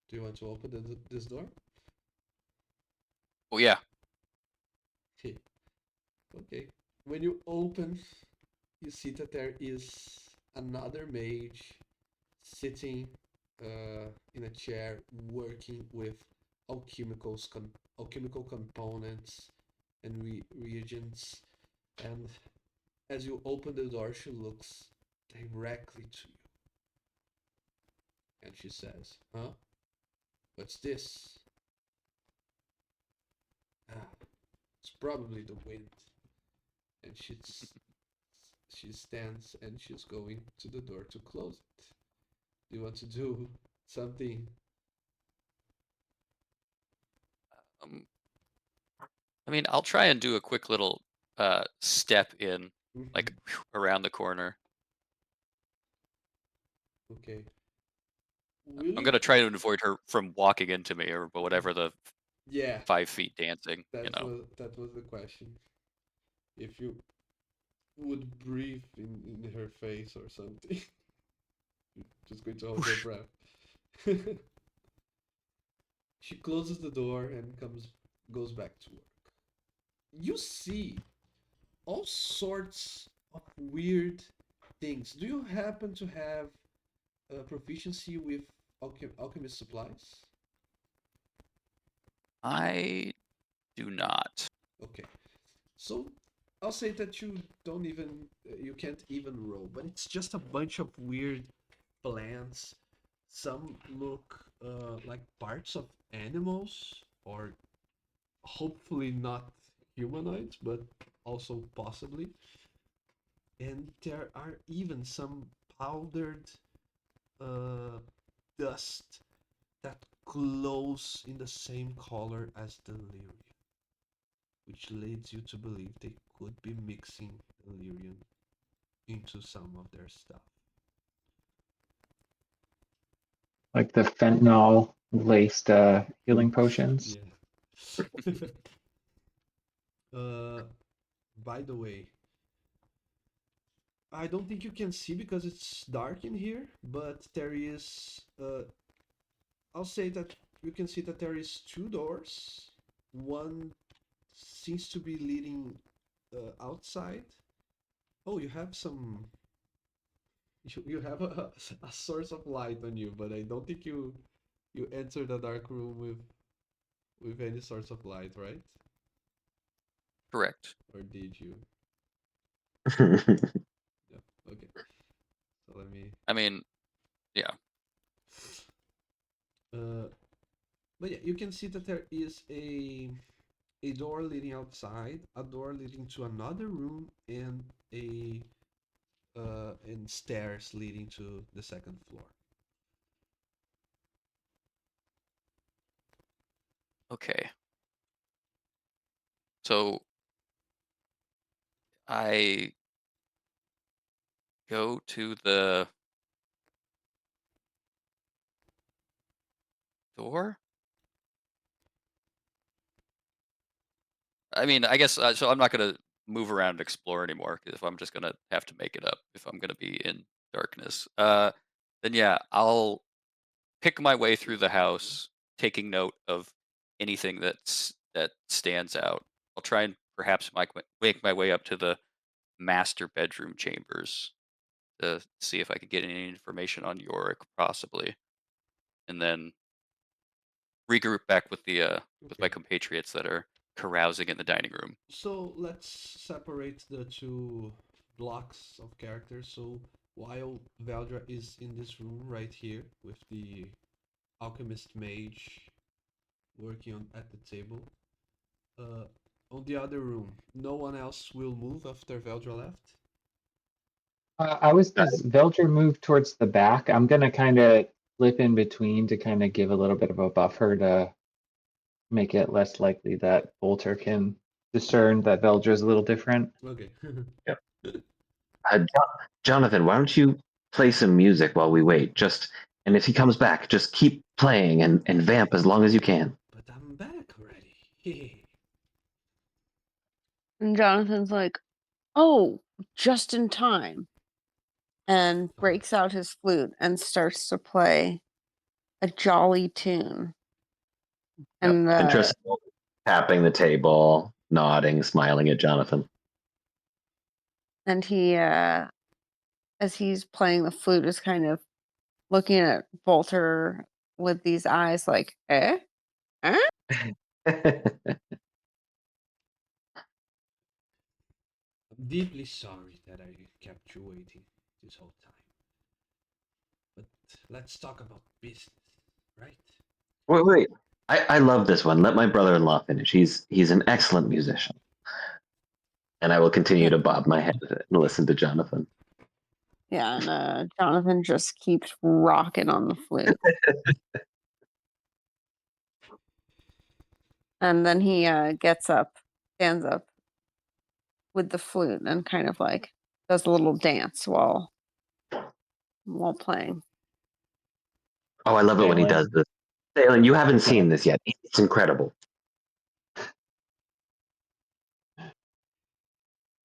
Do you want to open this door? Oh yeah. Okay. When you open, you see that there is another mage sitting in a chair working with alchemical components and reagents. And as you open the door, she looks directly to you. And she says, "Huh? What's this?" "Ah, it's probably the wind." And she stands and she's going to the door to close it. Do you want to do something? Um, I mean, I'll try and do a quick little step in, like around the corner. Okay. I'm Will gonna you? try to avoid her from walking into me or whatever the Yeah, 5 feet dancing. that was the question. If you would breathe in her face or something. Just going to hold your breath. She closes the door and goes back to work. You see all sorts of weird things. Do you happen to have proficiency with alchemist supplies? I do not. Okay, so I'll say that you can't even roll, but it's just a bunch of weird plants. Some look like parts of animals, or hopefully not humanoids, but also possibly. And there are even some powdered uh, dust that glows in the same color as delirium, which leads you to believe they could be mixing delirium into some of their stuff. Like the fentanyl laced healing potions. Yeah. uh, by the way, I don't think you can see because it's dark in here, but there is. I'll say that you can see that there is two doors. One seems to be leading outside. Oh, you have some. You have a source of light on you, but I don't think you entered a dark room with any source of light, right? Correct. Or did you? Yeah. Okay. So let me. I mean, yeah. Uh, but yeah, you can see that there is a door leading outside, a door leading to another room, and and stairs leading to the second floor. Okay. So I go to the door. I mean, I guess so. I'm not gonna move around and explore anymore. 'Cause if I'm just gonna have to make it up, if I'm gonna be in darkness, then yeah, I'll pick my way through the house, taking note of anything that stands out. I'll try and perhaps make my way up to the master bedroom chambers to see if I could get any information on Yorick, possibly, and then regroup back with my Okay. compatriots that are carousing in the dining room. So let's separate the two blocks of characters. So while Valdra is in this room right here with the alchemist mage working at the table, on the other room, no one else will move after Valdra left. As Velger moved towards the back, I'm gonna kind of flip in between to kind of give a little bit of a buffer to make it less likely that Bolter can discern that Velger is a little different. Okay. Jonathan, why don't you play some music while we wait? And if he comes back, just keep playing and vamp as long as you can. But I'm back already. And Jonathan's like, "Oh, just in time," and breaks out his flute and starts to play a jolly tune. And And Tristan tapping the table, nodding, smiling at Jonathan. and he, as he's playing the flute, is kind of looking at Bolter with these eyes like, "Eh, eh?" I'm deeply sorry that I kept you waiting this whole time. But let's talk about business, right? Wait. I love this one. Let my brother-in-law finish. He's an excellent musician. And I will continue to bob my head and listen to Jonathan. Yeah, and Jonathan just keeps rocking on the flute. And then he gets up, stands up with the flute and kind of like does a little dance while playing. Oh, I love it when he does this. Dalen, you haven't seen this yet. It's incredible.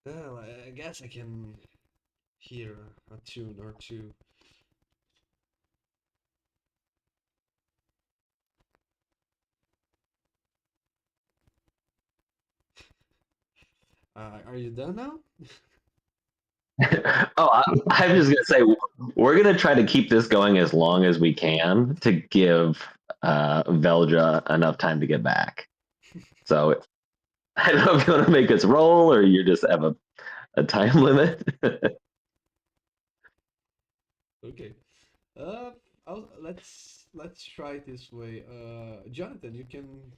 Well, I guess I can hear a tune or two. Are you done now? I'm just gonna say we're gonna try to keep this going as long as we can to give Veldra enough time to get back. So I don't know if you want to make us roll or you just have a time limit. Okay. Let's try it this way. Jonathan, you can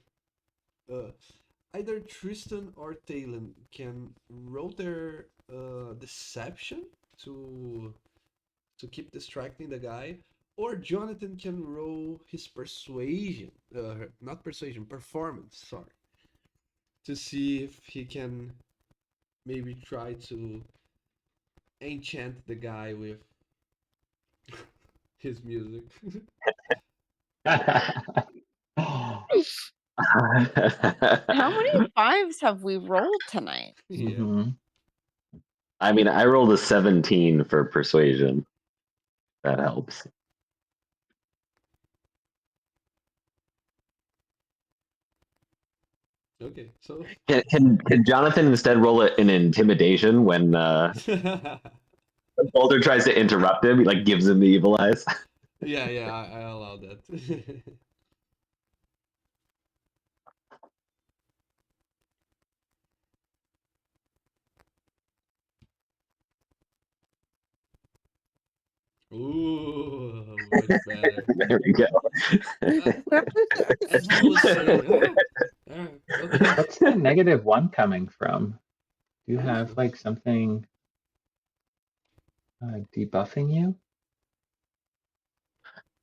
either Tristan or Talon can roll their deception to keep distracting the guy, or Jonathan can roll his persuasion, not persuasion, performance. Sorry, to see if he can maybe try to enchant the guy with his music. How many fives have we rolled tonight? Yeah. Mhm. I mean, I rolled a 17 for persuasion. That helps. Okay, so Can Jonathan instead roll an intimidation when Boulder tries to interrupt him? He like gives him the evil eyes. yeah, I allow that. Ooh, much better. There we go. As I was saying, okay. What's the -1 coming from? Do you have Charisma. like something debuffing you?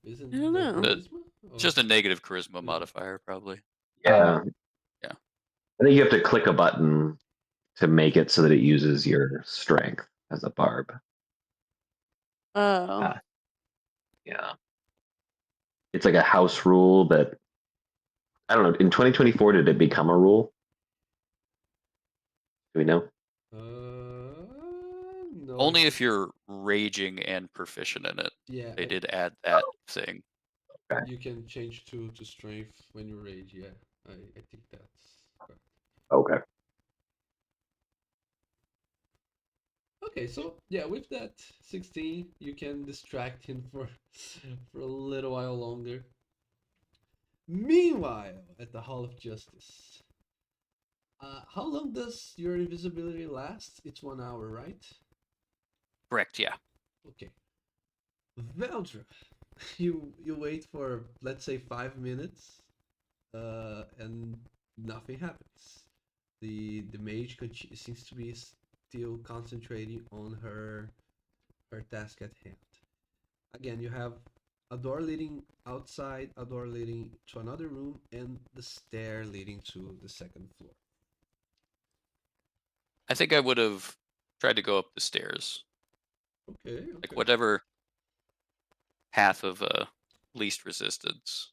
Isn't I don't that know. charisma? It's just a negative charisma Yeah. modifier, probably. Yeah. Yeah. I think you have to click a button to make it so that it uses your strength as a barb. Oh, Ah. Yeah. It's like a house rule that I don't know. In 2024, did it become a rule? Do we know? No, Only if you're raging and proficient in it. yeah, They did add that thing. you can change to strength when you rage. Yeah, I think that's correct. Okay. Okay, so yeah, with that 16, you can distract him for for a little while longer. Meanwhile, at the Hall of Justice, how long does your invisibility last? It's 1 hour, right? Correct, yeah. Okay. Veldra, you wait for let's say 5 minutes, and nothing happens. The mage seems to be still concentrating on her task at hand. Again, you have a door leading outside, a door leading to another room, and the stair leading to the second floor. I think I would have tried to go up the stairs. Okay, Like okay. whatever path of least resistance.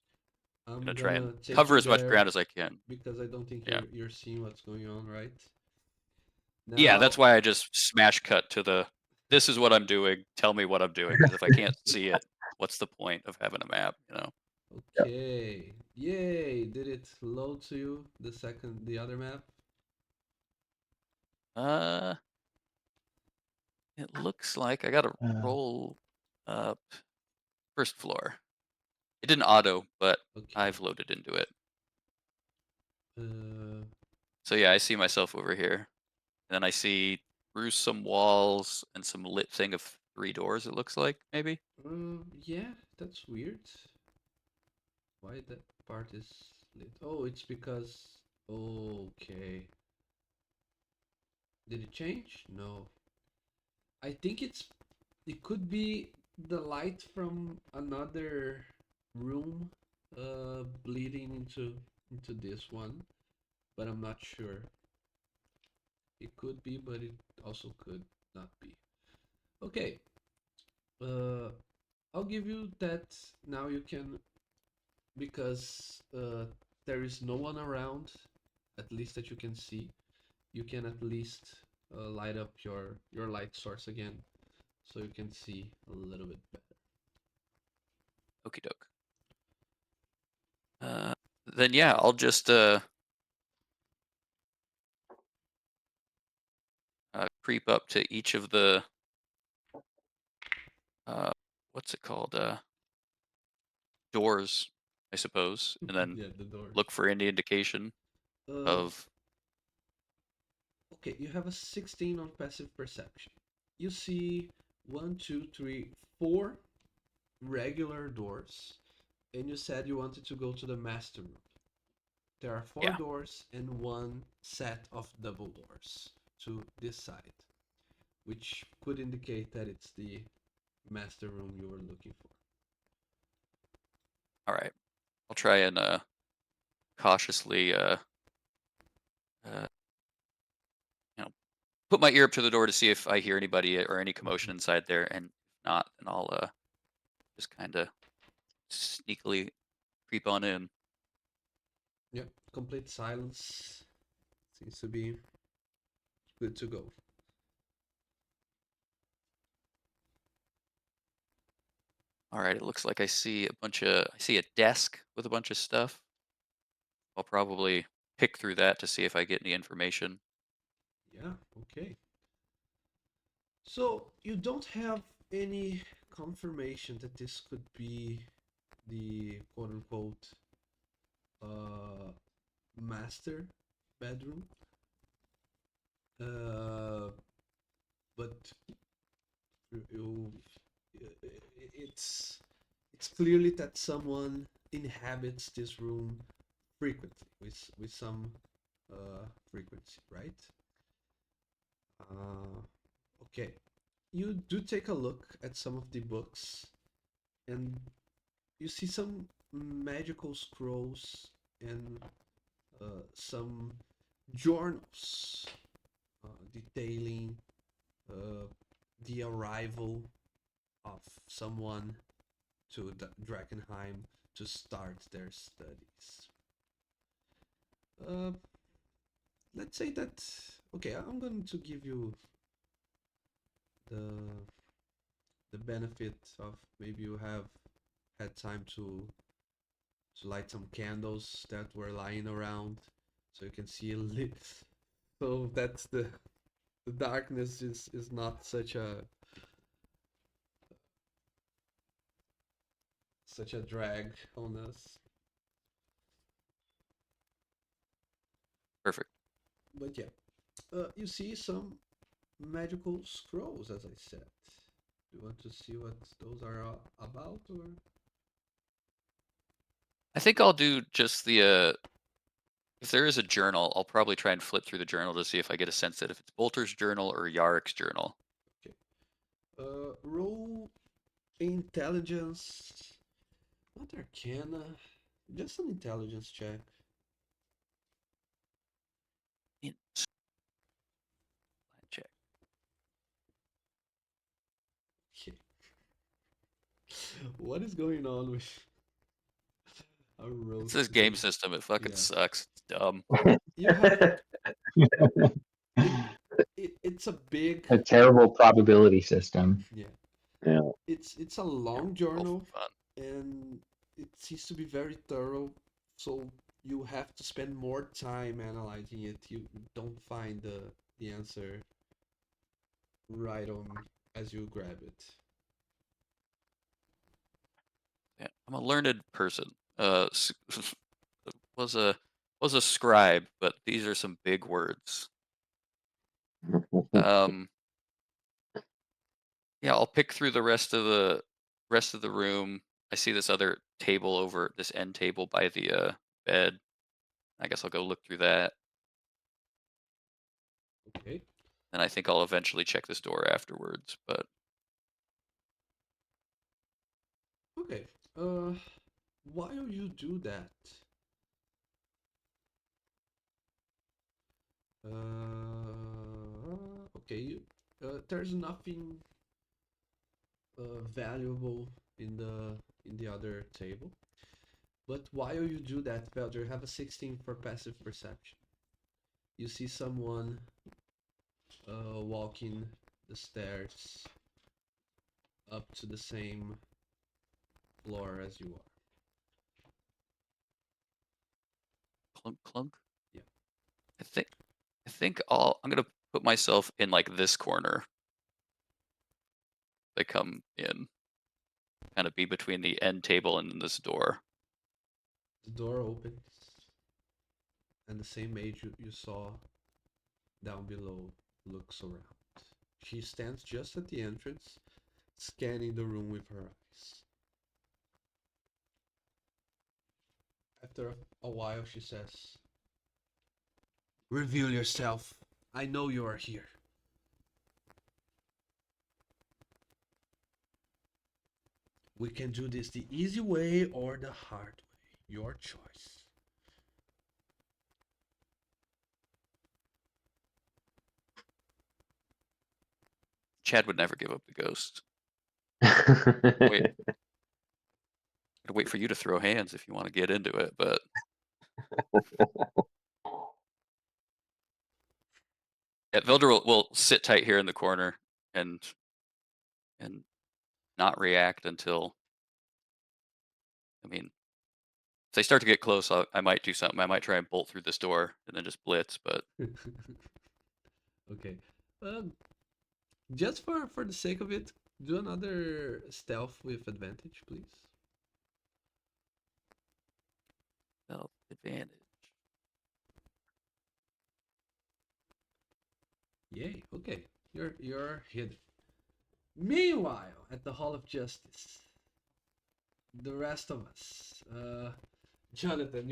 I'm Gonna try and gonna take cover you as much there ground as I can. because I don't think Yeah. you're seeing what's going on, right? Yeah, that's Now, why I just smash cut to the this is what I'm doing, tell me what I'm doing. Because if I can't see it, what's the point of having a map, you know? okay. Yay! Did it load to you the other map? Uh it looks like I gotta Uh, roll up first floor. It didn't auto, but Okay. I've loaded into it. Uh, So yeah, I see myself over here. And then I see through some walls and some lit thing of 3 doors, it looks like, maybe. yeah, that's weird. Why that part is lit? Oh, it's because. Okay. Did it change? No. I think it could be the light from another room bleeding into this one, but I'm not sure. It could be, but it also could not be. Okay. Uh I'll give you that now you can because there is no one around, at least that you can see. You can at least light up your light source again, so you can see a little bit better. Okie doke. Then yeah, I'll just creep up to each of the uh, what's it called? Doors, I suppose, and then Yeah, the doors. look for any indication Uh, of okay, you have a 16 on passive perception. You see one, two, three, four regular doors, and you said you wanted to go to the master room. There are four yeah. doors and one set of double doors to this side, which could indicate that it's the master room you were looking for. All right, I'll try and cautiously uh, you know put my ear up to the door to see if I hear anybody or any commotion inside there, and if not, then I'll just kind of sneakily creep on in. Yep, complete silence seems to be good to go. All right, it looks like I see a desk with a bunch of stuff. I'll probably pick through that to see if I get any information. Yeah, okay. So you don't have any confirmation that this could be the quote unquote uh, master bedroom, uh, but you, it's it's clearly that someone inhabits this room frequently with some frequency, right? Okay, you do take a look at some of the books, and you see some magical scrolls and some journals detailing uh, the arrival of someone to Drakkenheim to start their studies. Uh, let's say that. Okay, I'm going to give you the the benefit of maybe you have had time to light some candles that were lying around, so you can see a lit. So that's the darkness is not such a drag on us. Perfect. But yeah, you see some magical scrolls, as I said. Do you want to see what those are about, or? I think I'll do just the if there is a journal, I'll probably try and flip through the journal to see if I get a sense that if it's Bolter's journal or Yarick's journal. Okay. Roll intelligence, not arcana, just an intelligence check. Int. Check. Okay. What is going on with our It's roast? this game system. It fucking Yeah. sucks. It's dumb. You have it, it's a big, A terrible probability system. yeah. Yeah. It's a long journal, Fun. and it seems to be very thorough. So you have to spend more time analyzing it. You don't find the answer right on as you grab it. Yeah, I'm a learned person. Was a scribe, but these are some big words. Um, yeah, I'll pick through the rest of the room. I see this other table over this end table by the bed. I guess I'll go look through that, Okay. and I think I'll eventually check this door afterwards. But Okay. While you do that, okay, there's nothing valuable in the other table. But while you do that, Belger, have a 16 for passive perception. You see someone walking the stairs up to the same floor as you are. clunk clunk. Yeah. I think I'm gonna put myself in like this corner. They come in, kind of be between the end table and this door. The door opens, and the same maid you saw down below looks around. She stands just at the entrance, scanning the room with her eyes. After a while, she says, "Reveal yourself. I know you are here." We can do this the easy way or the hard way. Your choice. Chad would never give up the ghost. Wait. I'd wait for you to throw hands if you want to get into it, but yeah, Vilder will sit tight here in the corner and not react until. I mean, if they start to get close, I might do something. I might try and bolt through this door and then just blitz. But Okay. Um, just for the sake of it, do another stealth with advantage, please. stealth advantage. Yay. Okay. You're hidden. Meanwhile, at the Hall of Justice, the rest of us, Jonathan,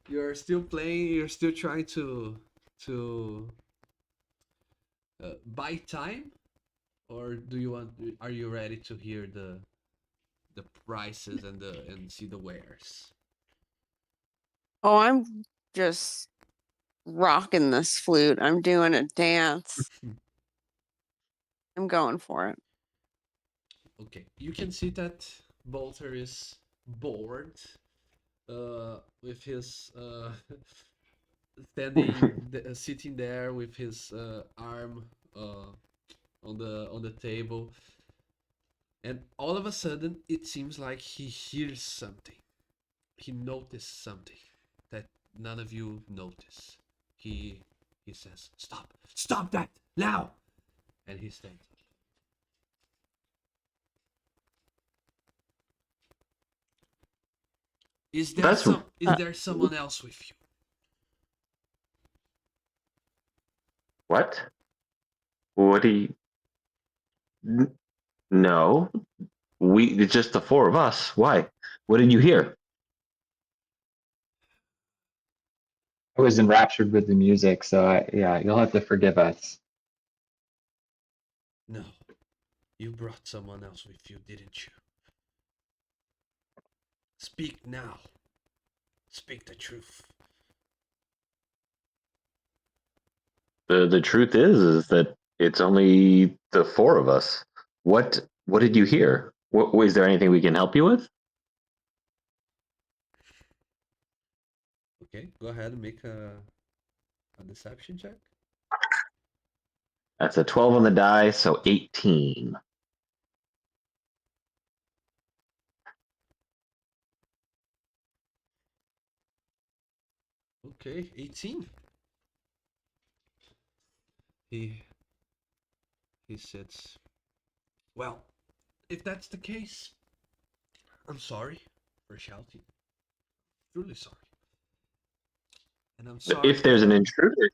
you're still playing. You're still trying to buy time, or do you want? Are you ready to hear the prices and see the wares? Oh, I'm just rocking this flute. I'm doing a dance. I'm going for it. Okay, you can see that Bolter is bored, with his sitting there with his arm on the table, and all of a sudden it seems like he hears something. He noticed something that none of you notice. He says, "Stop that now!" And he stands up. Is there That's- is there someone else with you? What? What do you? No, it's just the four of us. Why? What did you hear? I was enraptured with the music, so yeah, you'll have to forgive us. No. You brought someone else with you, didn't you? Speak now. Speak the truth. The truth is that it's only the four of us. What did you hear? Is there anything we can help you with? Okay, go ahead and make a deception check. That's a 12 on the die, so 18. Okay, 18. He says, "Well, if that's the case, I'm sorry for shouting. Truly sorry. And I'm sorry. If there's an intruder,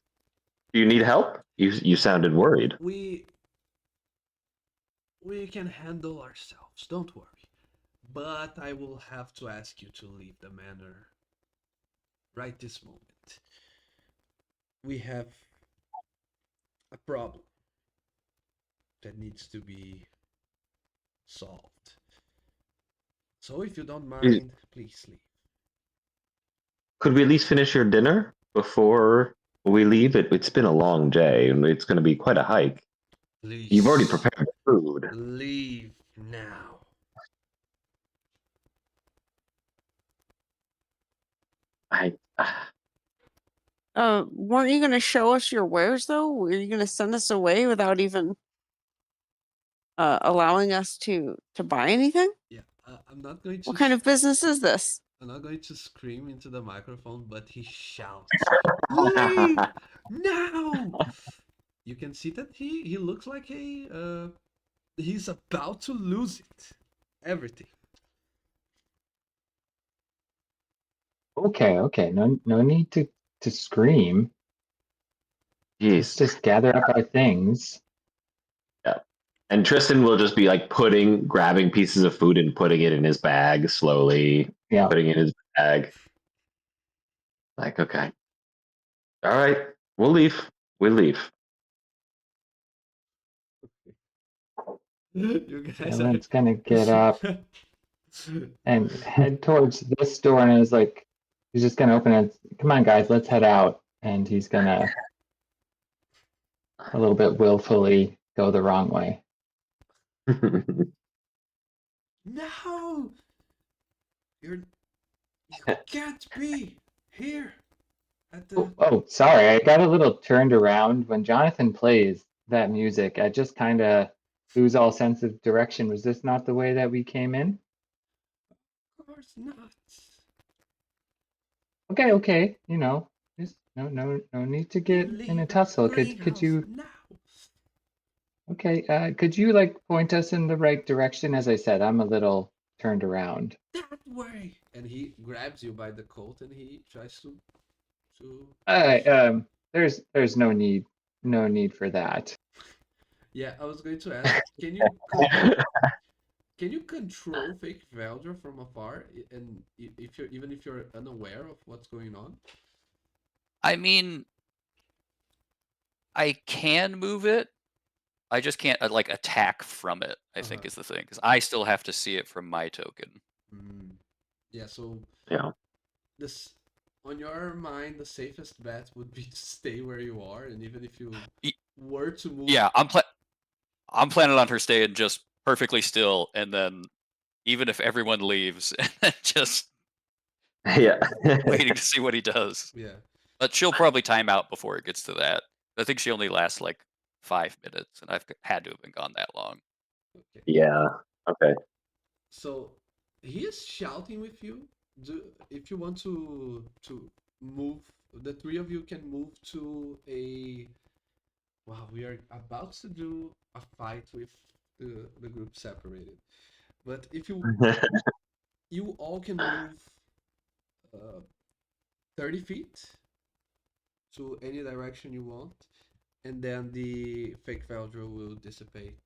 do you need help? You sounded worried. We can handle ourselves, don't worry. But I will have to ask you to leave the manor right this moment. We have a problem that needs to be solved. So if you don't mind, please leave. Could we at least finish your dinner before we leave? It's been a long day, and it's going to be quite a hike. Please. You've already prepared the food. Leave now. Weren't you going to show us your wares though? Were you going to send us away without even allowing us to buy anything? Yeah, I'm not going to. What kind of business is this? I'm not going to scream into the microphone, but he shouts, "Leave now!" You can see that he looks like he's about to lose it. Everything. Okay. No need to scream. Let's Jeez. just gather up our things. Yeah. And Tristan will just be like grabbing pieces of food and putting it in his bag slowly. Yeah. Putting it in his bag. Like, okay. All right. We'll leave. We leave. You guys Dylan's gonna get up and head towards this door, and is like, he's just gonna open it. Come on, guys, let's head out. And he's gonna a little bit willfully go the wrong way. No, you can't be here at the. Oh, sorry, I got a little turned around when Jonathan plays that music. I just kind of lose all sense of direction. Was this not the way that we came in? Of course not. Okay. You know, just no need to get in a Leave the tussle. Could greenhouse you? now. Okay, could you like point us in the right direction? As I said, I'm a little turned around. That way. And he grabs you by the coat and he tries to. There's no need for that. Yeah, I was going to ask. Can you control fake Veldra from afar, and if you're unaware of what's going on? I mean, I can move it. I just can't like attack from it. I think is the thing, because I still have to see it from my token. Yeah. So Yeah. this, on your mind, the safest bet would be to stay where you are, and even if you were to move. Yeah, I'm planning on her staying just perfectly still, and then even if everyone leaves, and then just waiting to see what he does. Yeah. But she'll probably time out before it gets to that. I think she only lasts like 5 minutes, and I've had to have been gone that long. Okay. Yeah. Okay. So he is shouting with you. If you want to move, the three of you can move to a. Wow, we are about to do a fight with the group separated. But if you all can move 30 feet to any direction you want, and then the fake Veldra will dissipate.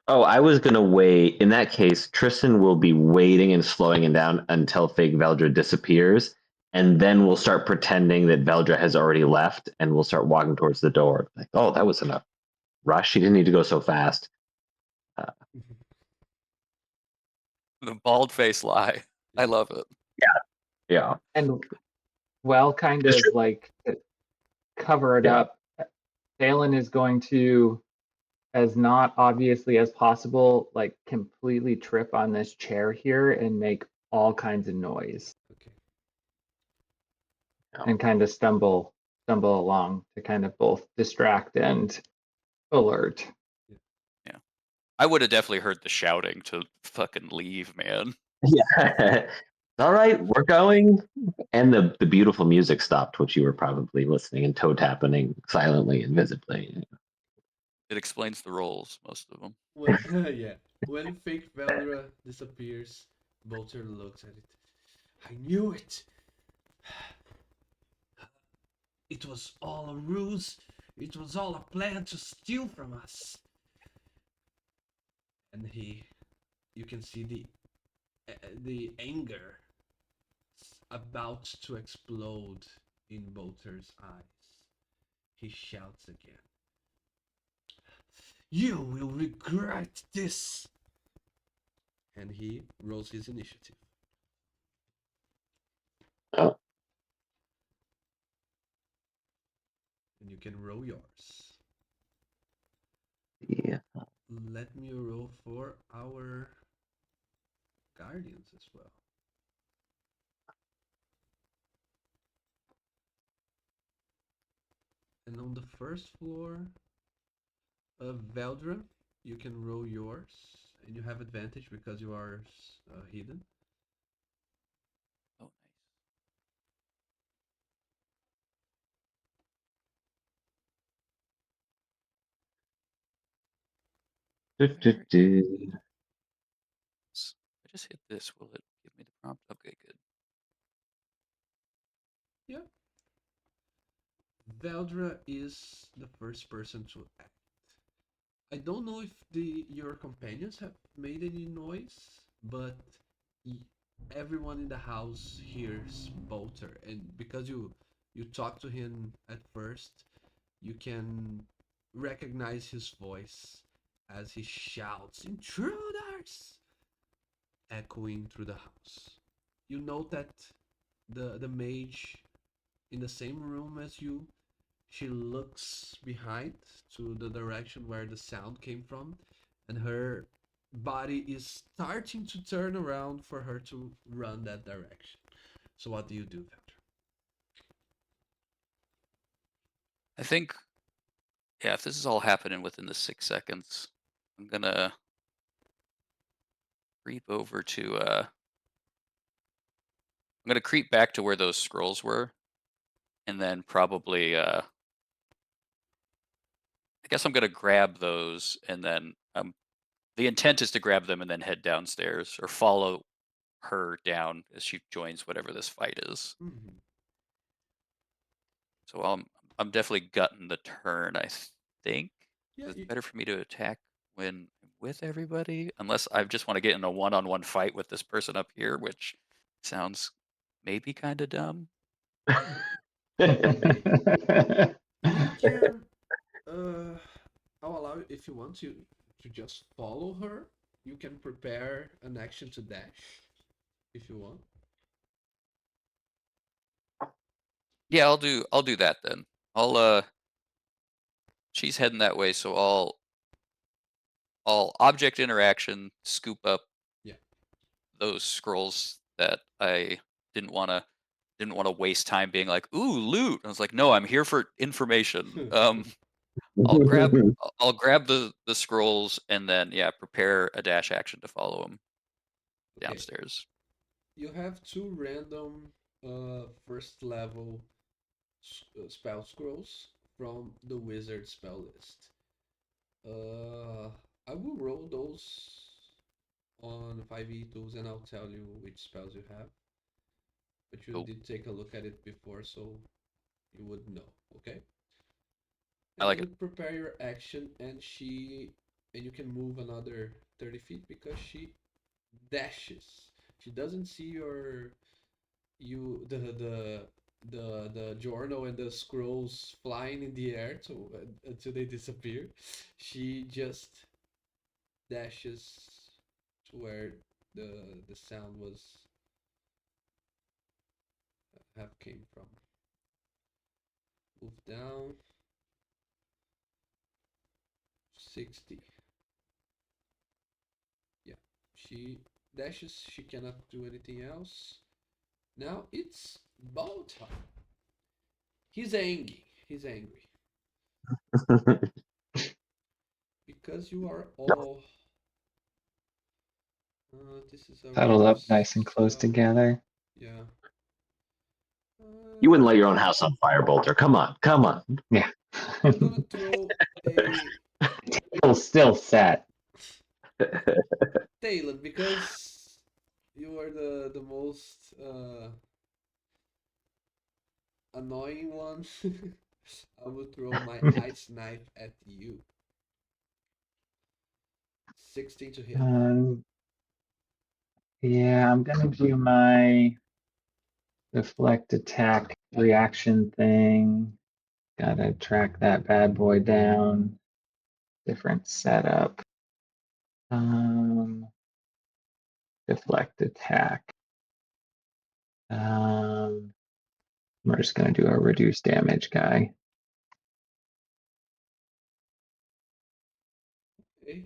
Oh, I was gonna wait. In that case, Tristan will be waiting and slowing it down until fake Veldra disappears, and then we'll start pretending that Veldra has already left, and we'll start walking towards the door. Like, oh, that was enough rush. She didn't need to go so fast. The bald face lie. I love it. Yeah. And well, kind It's of true. like to cover it Yeah. up, Dalen is going to, as not obviously as possible, like completely trip on this chair here and make all kinds of noise Okay. and kind of stumble along to kind of both distract and alert. I would have definitely heard the shouting to fucking leave, man. Yeah. All right, we're going. And the beautiful music stopped, which you were probably listening and toe tapping silently and visibly. It explains the roles, most of them. When yeah, when fake Veldra disappears, Bolter looks at it. I knew it. It was all a ruse. It was all a plan to steal from us. And you can see the anger about to explode in Bolter's eyes. He shouts again. You will regret this. And he rolls his initiative. Oh, And you can roll yours. yeah. Let me roll for our guardians as well. And on the first floor of Veldra, you can roll yours, and you have advantage because you are hidden. Oh, Do, do, do. nice. I just hit this. Will it give me the prompt? Okay, good. Yeah. Veldra is the first person to act. I don't know if your companions have made any noise, but everyone in the house hears Bolter, and because you talk to him at first, you can recognize his voice as he shouts, "Intruders!" echoing through the house. You note that the mage in the same room as you, she looks behind to the direction where the sound came from, and her body is starting to turn around for her to run that direction. So what do you do, Victor? I think, yeah, if this is all happening within the 6 seconds, I'm gonna creep over to, I'm gonna creep back to where those scrolls were, and then probably, I guess I'm gonna grab those, and then, the intent is to grab them and then head downstairs, or follow her down as she joins whatever this fight is. Mm-hmm. So I'm definitely gutting the turn, I think. Yeah, It's better for me to attack when I'm with everybody, unless I just want to get in a one-on-one fight with this person up here, which sounds maybe kind of dumb. you can. I'll allow you if you want to just follow her. You can prepare an action to dash if you want. Yeah, I'll do that then. I'll she's heading that way, so I'll object interaction, scoop up Yeah. those scrolls that I didn't want to didn't want to waste time being like, "Ooh, loot." I was like, "No, I'm here for information." I'll grab the scrolls and then prepare a dash action to follow him Okay. downstairs. You have 2 random first level spell scrolls from the wizard spell list. I will roll those on 5e tools and I'll tell you which spells you have. But you Cool. did take a look at it before, so you would know, okay? I like you it. would prepare your action and you can move another 30 feet because she dashes. She doesn't see the journal and the scrolls flying in the air until they disappear. She just dashes to where the sound was have came from. Move down 60. Yeah, she dashes. She cannot do anything else. Now it's ball time. He's angry. He's angry because you are all. This is a Huddled rough up nice and close spell. together. Yeah. You wouldn't light your own house on fire, Bolter. Come on, come on. Yeah. I'm gonna throw a Still set. Talon because you are the most annoying one. I will throw my ice knife at you. 16 to hit. Yeah, I'm gonna do my deflect attack reaction thing. Gotta track that bad boy down. Different setup. Deflect attack. We're just gonna do a reduced damage guy. Okay.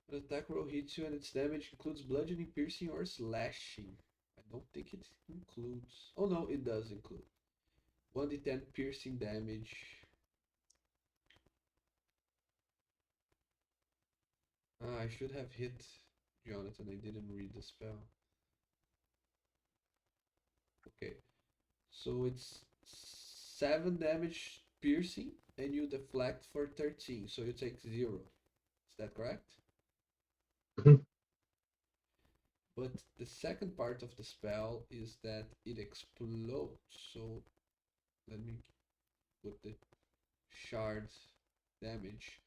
An attack roll hits you and its damage includes bludgeoning, piercing, or slashing. I don't think it includes. Oh no, it does include 1d10 piercing damage. I should have hit Jonathan. I didn't read the spell. Okay, so it's 7 damage piercing, and you deflect for 13, so you take 0. Is that correct? Mhm. But the second part of the spell is that it explodes. So let me put the shard damage.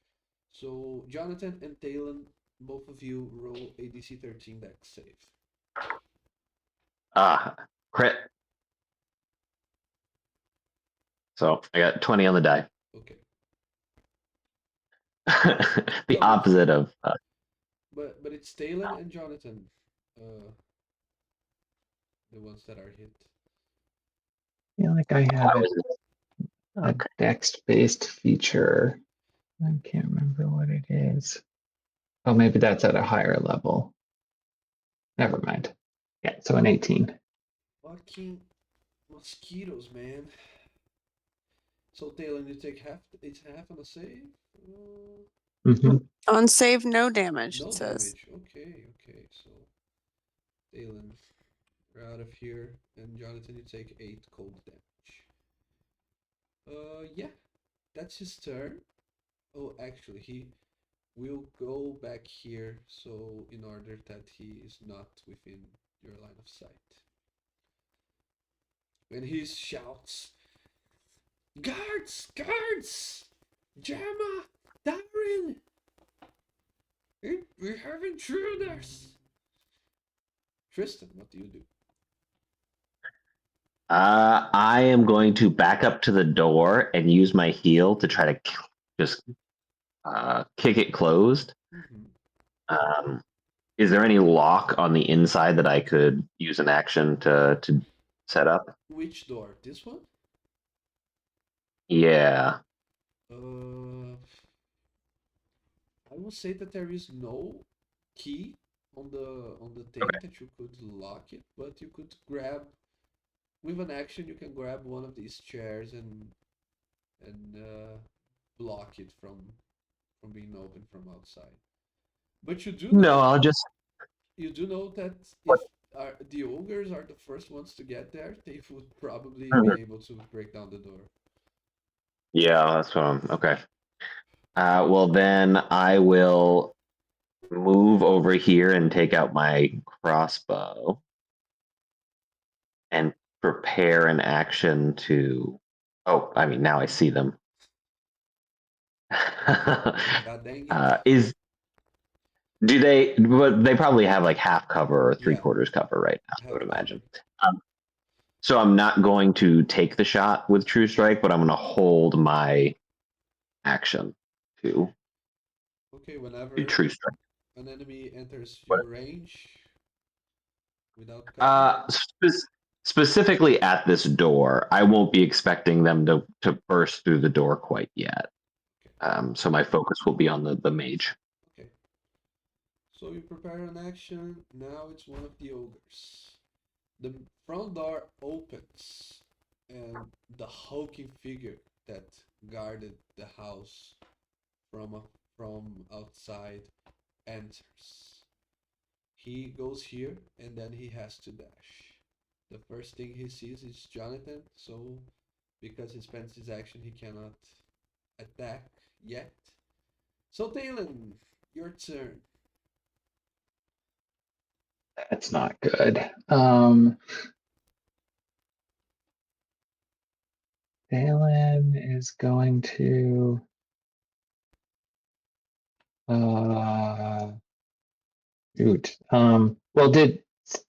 So Jonathan and Talon, both of you roll a DC 13 dex save. Crit. So I got 20 on the die. Okay. The No, opposite of. but it's Talon and Jonathan, the ones that are hit. I feel like I have a Okay. dex-based feature. I can't remember what it is. Oh, maybe that's at a higher level. Never mind. Yeah, so an 18. Fucking mosquitoes, man. So Talon, you take half. It's half on a save. On save, no damage, No it says. damage. Okay. So Talon, we're out of here, and Jonathan, you take 8 cold damage. Yeah, that's his turn. Oh, actually, he will go back here, so in order that he is not within your line of sight. When he shouts, "Guards! Guards! Gemma! Darren! We have intruders!" Tristan, what do you do? I am going to back up to the door and use my heel to try to just kick it closed. Um, is there any lock on the inside that I could use an action to set up? Which door? This one? Yeah. I will say that there is no key on the thing that you could lock it, but you could grab with an action. You can grab one of these chairs and block it from being opened from outside. But No, I'll just. you do know that What? if the ogres are the first ones to get there, they would probably be Mhm. able to break down the door. Yeah, that's what I'm. Okay. Well, then I will move over here and take out my crossbow and prepare an action to. Oh, I mean, now I see them. God dang it. Is do they? But they probably have like half cover or three Yeah, quarters cover right now. I would half imagine. cover. Um, so I'm not going to take the shot with True Strike, but I'm going to hold my action to Okay, do whenever True Strike. an enemy enters What? your range without cover. Specifically at this door, I won't be expecting them to burst through the door quite yet. Okay, So my focus will be on the mage. okay. So you prepare an action. Now it's one of the ogres. The front door opens, and the hulking figure that guarded the house from outside enters. He goes here, and then he has to dash. The first thing he sees is Jonathan, so because he spends his action, he cannot attack yet. So Talon, your turn. That's not good. Valen is going to shoot. Well,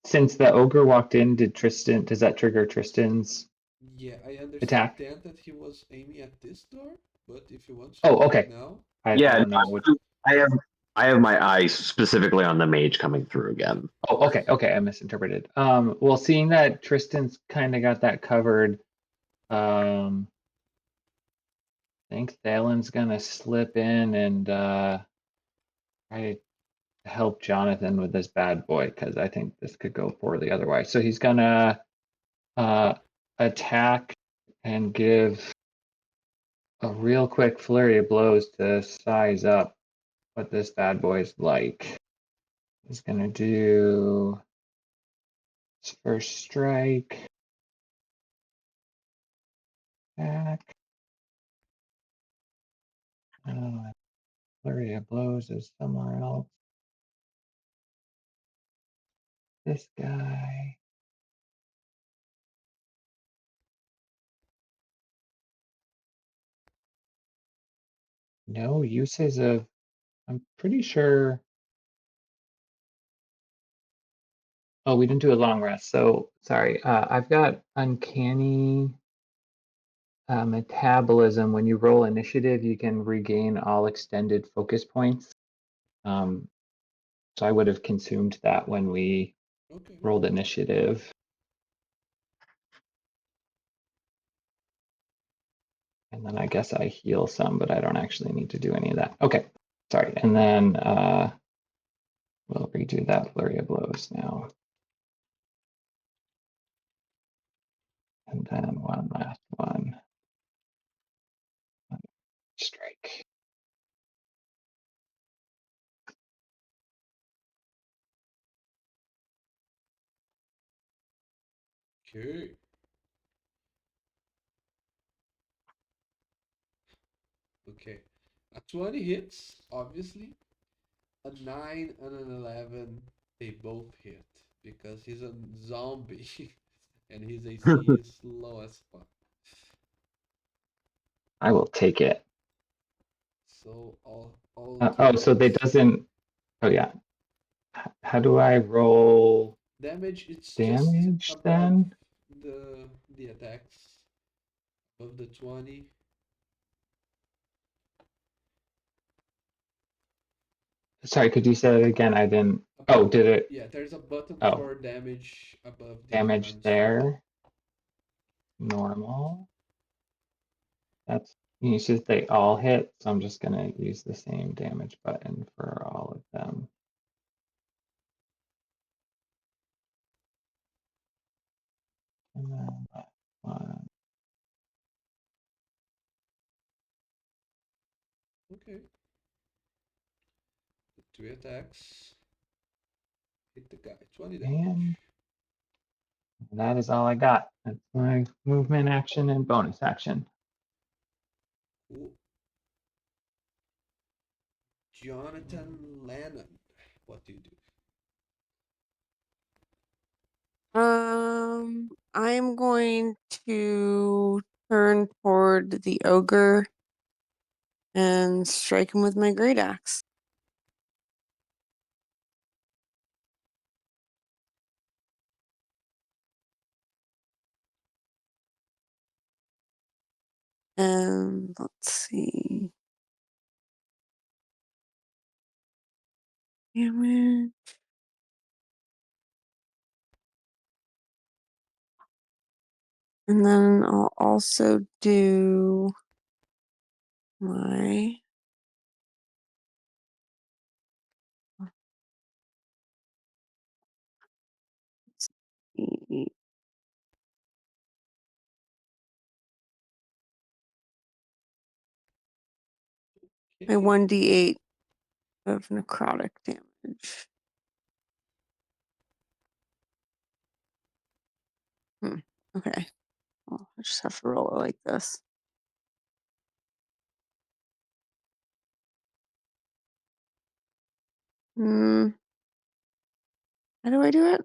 since the ogre walked in, does that trigger Tristan's Yeah, I attack? understand that he was aiming at this door, but if you want to Oh, do it okay. now, I Yeah, don't know which. I have I have my eyes specifically on the mage coming through again. Oh, okay, I misinterpreted. Well, seeing that Tristan's kind of got that covered, I think Thalen's gonna slip in and try to help Jonathan with this bad boy because I think this could go poorly otherwise. So he's gonna uh attack and give a real quick flurry of blows to size up what this bad boy's like. He's gonna do his first strike. Attack. Flurry of blows is somewhere else. This guy. No uses of, I'm pretty sure. Oh, we didn't do a long rest. So sorry. I've got uncanny metabolism. When you roll initiative, you can regain all extended focus points. So I would have consumed that when we okay. rolled initiative. And then I guess I heal some, but I don't actually need to do any of that. Okay, sorry. And then we'll redo that flurry of blows now. And then one last one. Strike. Okay. Okay. A 20 hits, obviously. A 9 and an 11, they both hit because he's a zombie and his AC is low as fuck. I will take it. So all Oh, three so they hits. doesn't. Oh yeah. How do I roll Damage, it's just damage above then? the attacks. Above the 20. Sorry, could you say it again? I didn't. Oh, Above, did it? yeah, there's a button Oh, for damage above the damage command screen. there. Normal. That's you should they all hit. So I'm just gonna use the same damage button for all of them. And then left one. Okay. The 3 attacks. Hit the guy. 20 damage. And that is all I got. That's my movement action and bonus action. Cool. Jonathan Lennon. What do you do? I'm going to turn toward the ogre and strike him with my great axe. And let's see. Damage. And then I'll also do my my Okay. 1d8 of necrotic damage. Okay. Well, I just have to roll it like this. How do I do it?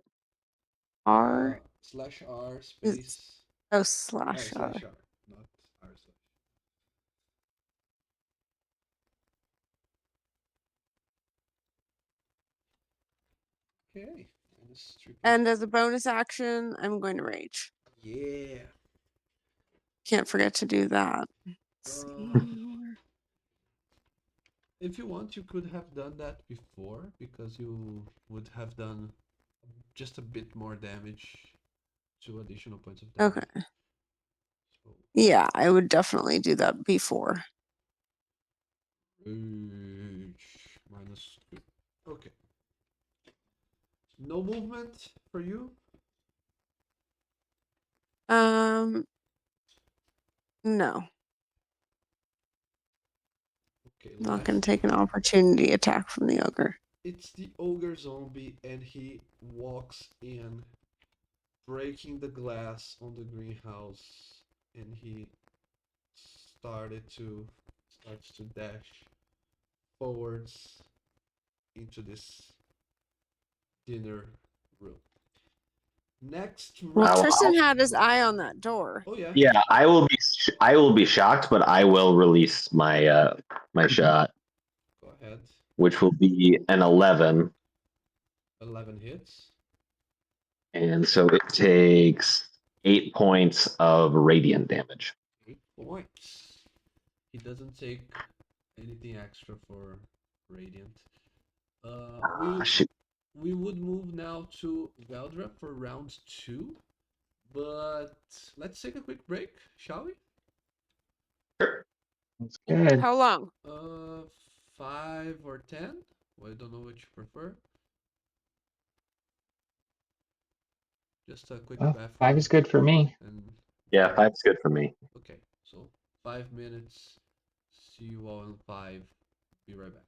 R /R is space. slash R. /R, not R slash. Okay. And as a bonus action, I'm going to rage. Yeah. Can't forget to do that. Let's see. If you want, you could have done that before, because you would have done just a bit more damage, 2 additional points of damage. Okay. So, Yeah, I would definitely do that before. rage -2. Okay. No movement for you? No. Okay, Not going last. to take an opportunity attack from the ogre. It's the ogre zombie, and he walks in, breaking the glass on the greenhouse, and he starts to dash forwards into this dinner room. Next Well, round. Tristan had his eye on that door. Oh yeah. Yeah, I will be shocked, but I will release my my shot, Go ahead. which will be an 11, 11 hits. and so it takes 8 points of radiant damage. 8 points. He doesn't take anything extra for radiant. Shoot. We would move now to Veldra for round 2, but let's take a quick break, shall we? That's good. How long? 5 or 10. Well, I don't know which you prefer. Just a quick Oh, bathroom. 5 is good for me. And Yeah, 5's good for me. okay, so 5 minutes. See you all in 5. Be right back.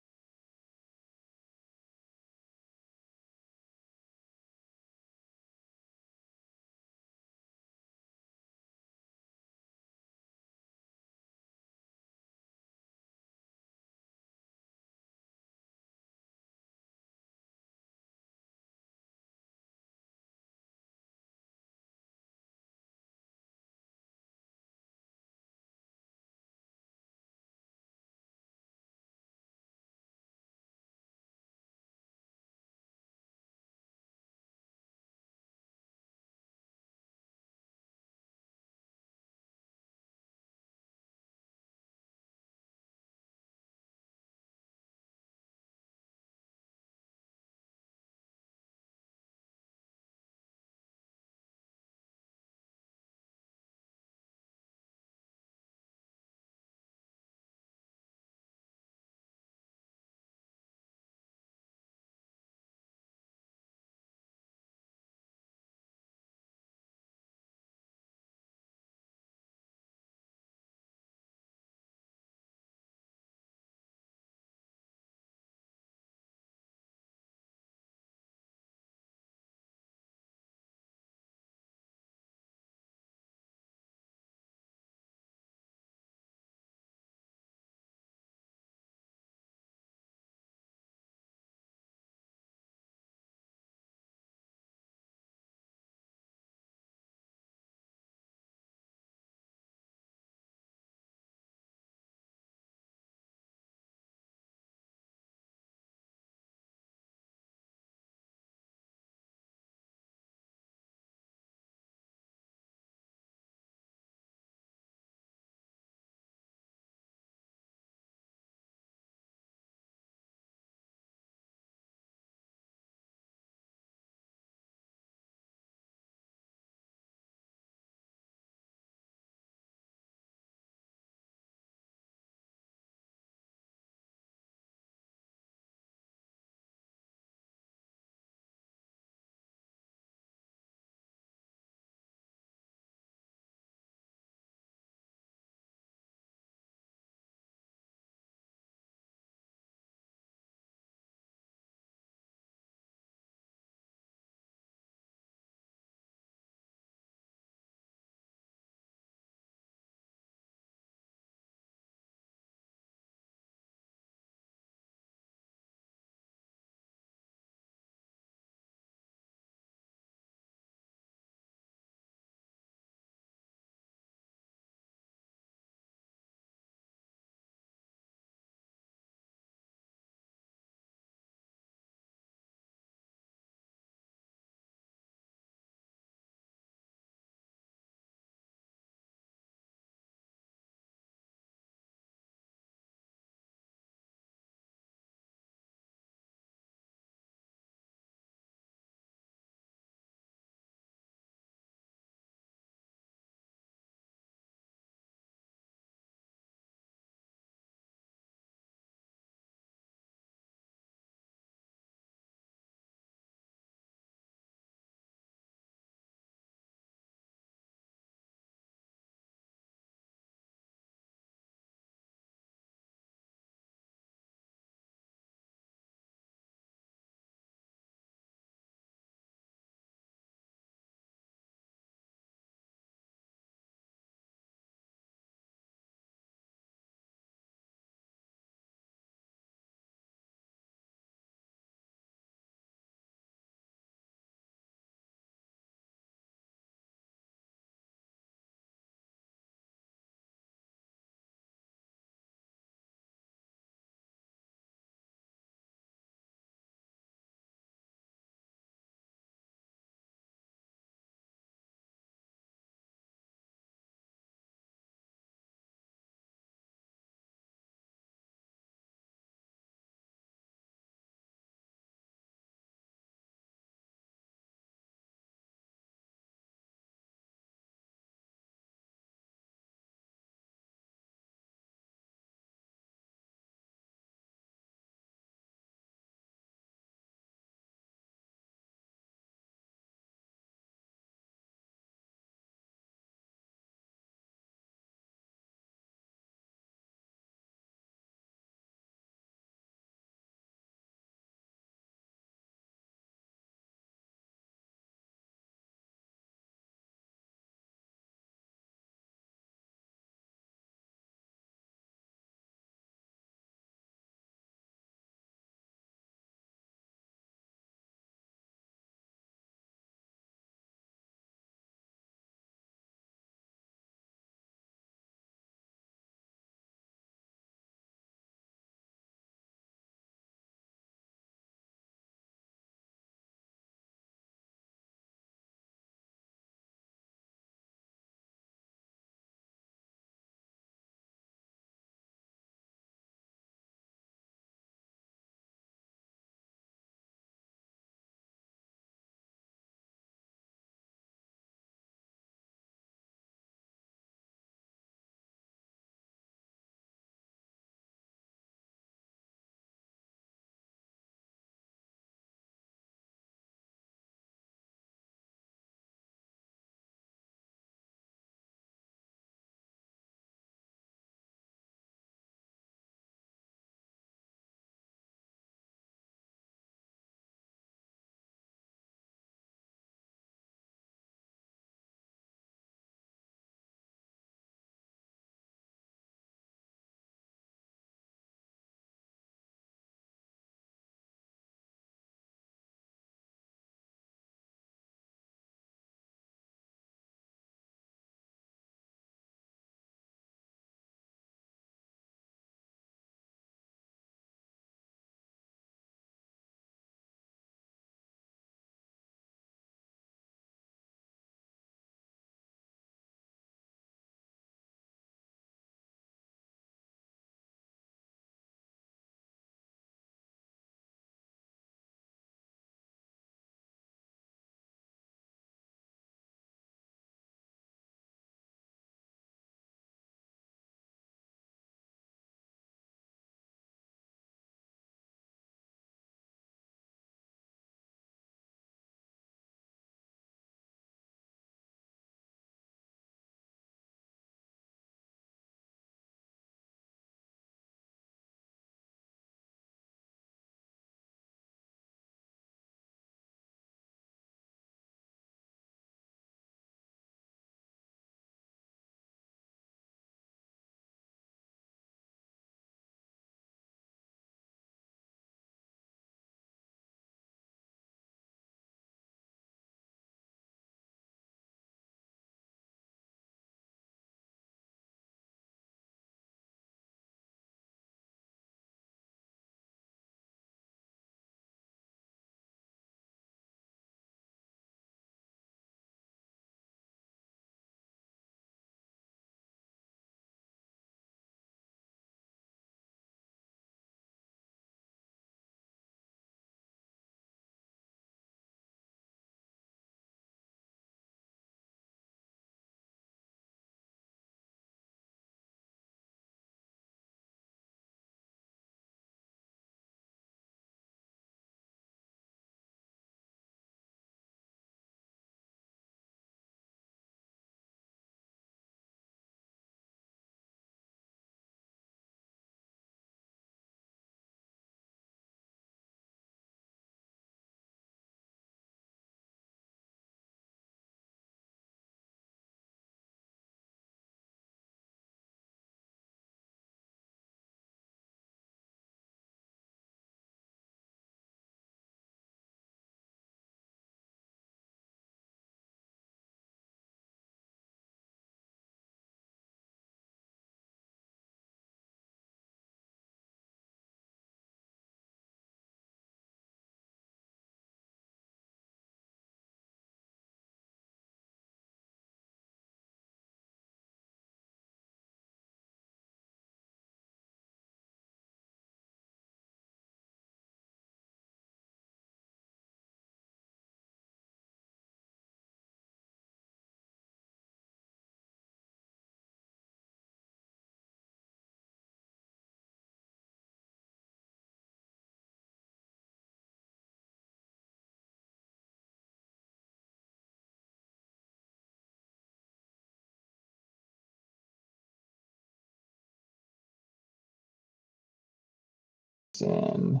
in.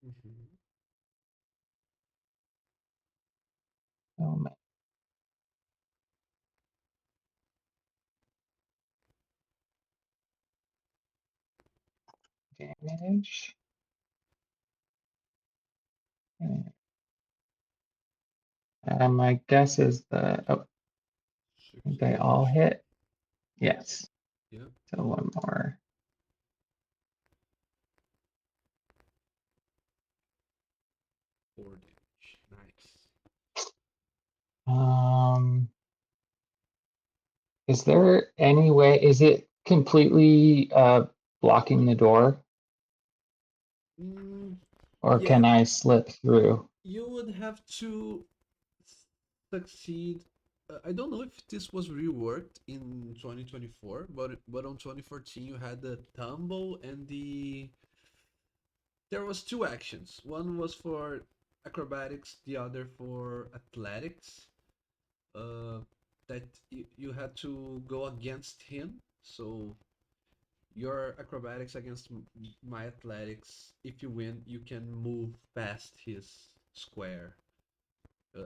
Mhm. Oh, man. Damage. My guess is they all damage. hit. Yes. Yeah. So one more. 4 damage. Nice. Is there any way? Is it completely blocking the door, Mm, or yeah, can I slip through? you would have to succeed. I don't know if this was reworked in 2024, but on 2014 you had the tumble and there was two actions. One was for acrobatics, the other for athletics. That you had to go against him. So your acrobatics against my athletics. If you win, you can move past his square.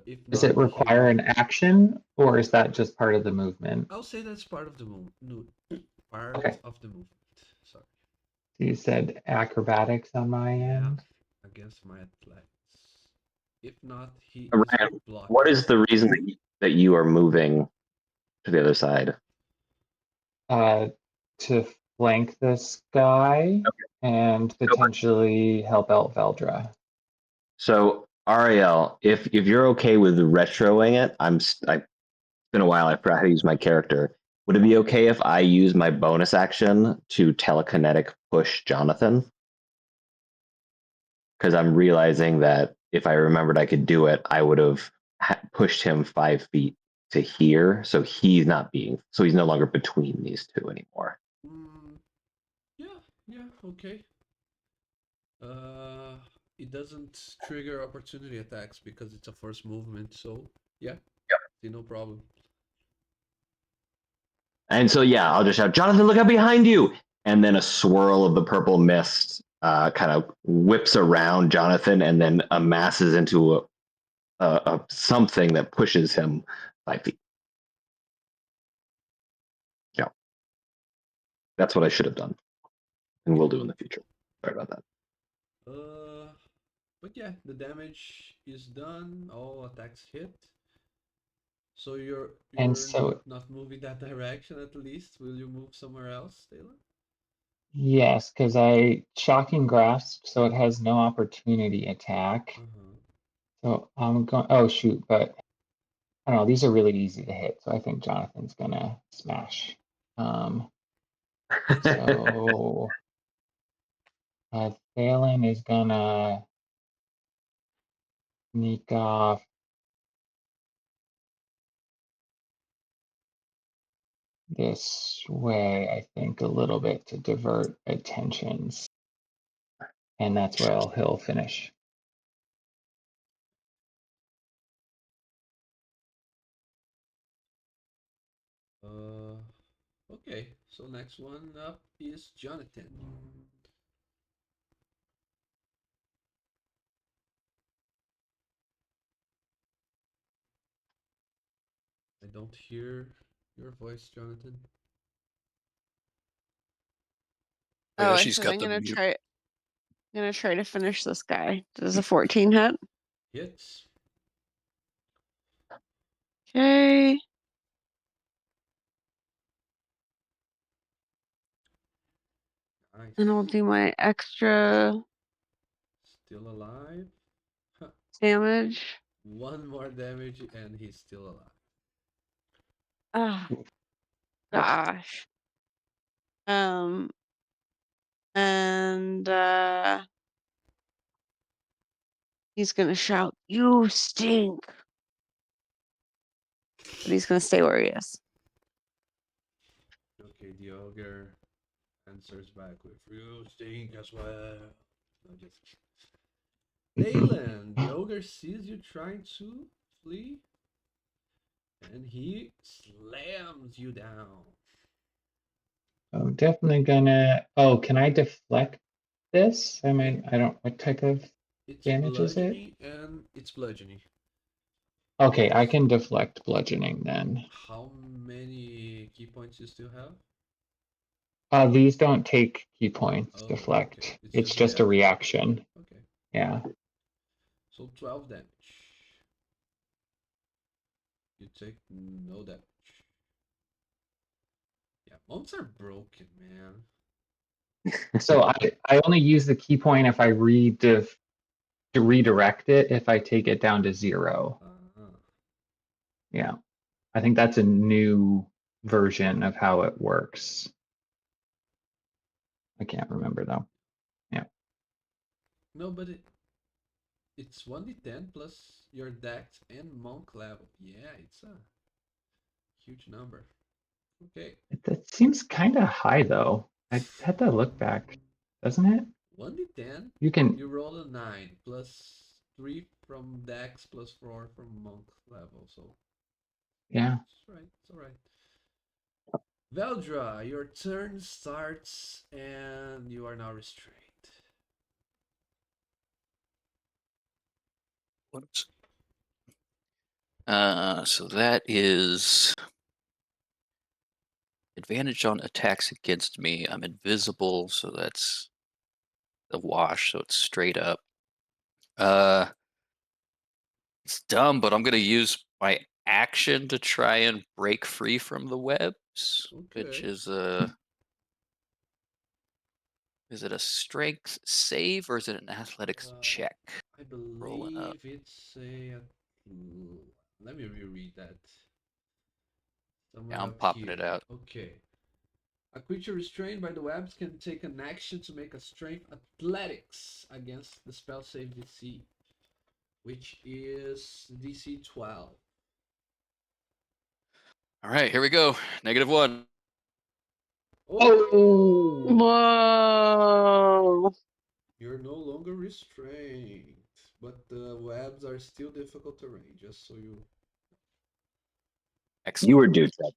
If Does not, it he require will. an action, or is that just part of the movement? I'll say that's part of the move. No, part Okay. of the movement. Sorry. You said acrobatics on my Yeah, end. against my athletics. If not, he is Ryan, what blocking. is the reason that you are moving to the other side? To flank this guy and potentially help out Veldra. So Ariel, if you're okay with retroing it, it's been a while. I forgot how to use my character. Would it be okay if I use my bonus action to telekinetic push Jonathan? Because I'm realizing that if I remembered I could do it, I would have pushed him 5 feet to here, so he's no longer between these two anymore. Mm, yeah, yeah, okay. Uh, it doesn't trigger opportunity attacks because it's a first movement. So yeah, see, no problem. And so yeah, I'll just shout, Jonathan, look out behind you! And then a swirl of the purple mist kind of whips around Jonathan and then amasses into a something that pushes him 5 feet. Yeah, that's what I should have done, and will do in the future. Sorry about that. But yeah, the damage is done. All attacks hit. So you're And you're so, not moving that direction at least. Will you move somewhere else, Taylor? yes, because I shocking grasp, so it has no opportunity attack. Uh-huh. So I'm going, oh shoot, but I don't know, these are really easy to hit, so I think Jonathan's gonna smash. So Thalen is gonna sneak off this way, I think, a little bit to divert attentions. And that's where he'll finish. Uh, okay. So next one up is Jonathan. I don't hear your voice, Jonathan. Oh, Oh, yeah, I she's said got I'm the gonna mute. try. Gonna try to finish this guy. Does a 14 hit? Hits. Okay. Nice. And I'll do my extra Still alive. Huh. damage. One more damage and he's still alive. Ah, gosh. And he's gonna shout, "You stink!" But he's gonna stay where he is. Okay, the ogre answers back with "You stink as well." No, just Dalen, the ogre sees you trying to flee, and he slams you down. I'm definitely gonna. Oh, can I deflect this? I mean, I don't. What type of It's damage is it? bludgeoning and it's bludgeoning. Okay, I can deflect bludgeoning then. How many key points you still have? These don't take key points. Oh, Deflect. okay. It's It's just just a reaction. Okay. Yeah. So 12 damage. You take no damage. Yeah, monks are broken, man. So I only use the key point if I to redirect it if I take it down to 0. Uh-huh. Yeah. I think that's a new version of how it works. I can't remember though. Yeah. No, but it's 1d10 plus your dex and monk level. Yeah, it's a huge number. Okay. That seems kind of high though. I had to look back, doesn't it? 1d10, You can, you roll a 9 plus 3 from dex plus 4 from monk level. So yeah. it's right. It's alright. Veldra, your turn starts and you are now restrained. Whoops. So that is advantage on attacks against me. I'm invisible, so that's the wash, so it's straight up. It's dumb, but I'm gonna use my action to try and break free from the webs, which Okay. is it a strength save or is it an athletics check? I Rolling up. believe it's a. Let me reread that. Yeah, Somewhere I'm up popping it here. out. Okay. A creature restrained by the webs can take an action to make a strength athletics against the spell save DC, which is DC 12. All right, here we go. -1. Oh! Whoa. You're no longer restrained, but the webs are still difficult terrain, just so you. Excellent. You were due to.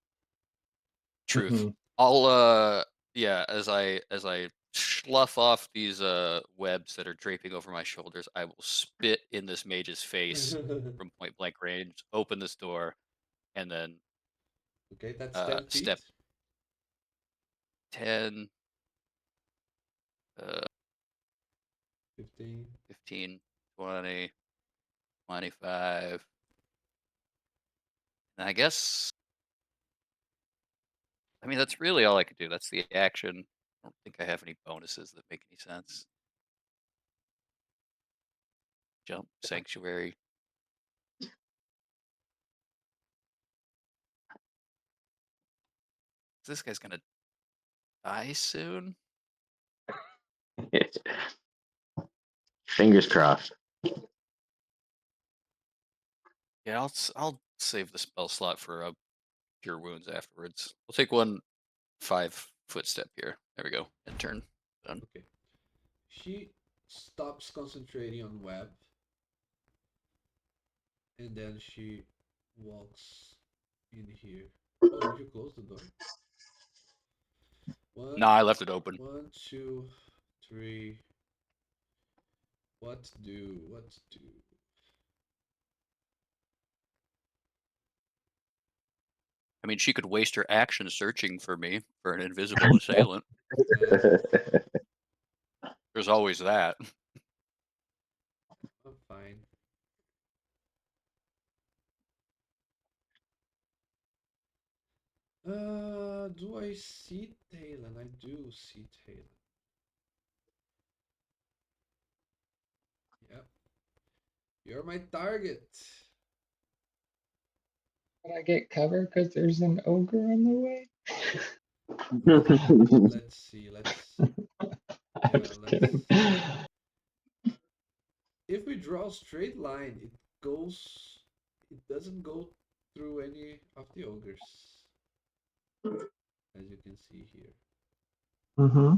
Truth. Mhm. I'll yeah, as I slough off these webs that are draping over my shoulders, I will spit in this mage's face from point blank range, open this door, and then Okay, that's 10 feet. step 10, 15. 15, 20, 25. And I guess I mean that's really all I could do. That's the action. I don't think I have any bonuses that make any sense. Jump, sanctuary. This guy's gonna die soon. Fingers crossed. Yeah, I'll save the spell slot for cure wounds afterwards. We'll take one 5-foot step here. There we go. And turn. Done. Okay. She stops concentrating on web, and then she walks in here. Oh, did you close the door? One, No, I left it open. 1, 2, 3. What do? What do? I mean, she could waste her action searching for me for an invisible assailant. There's always that. I'm fine. Do I see Talon? I do see Talon. Yep. You're my target. Can I get cover because there's an ogre on the way? Let's see. Let's. I'm Yeah, just let's kidding. see. If we draw a straight line, it goes. It doesn't go through any of the ogres, as you can see here. Mm-hmm.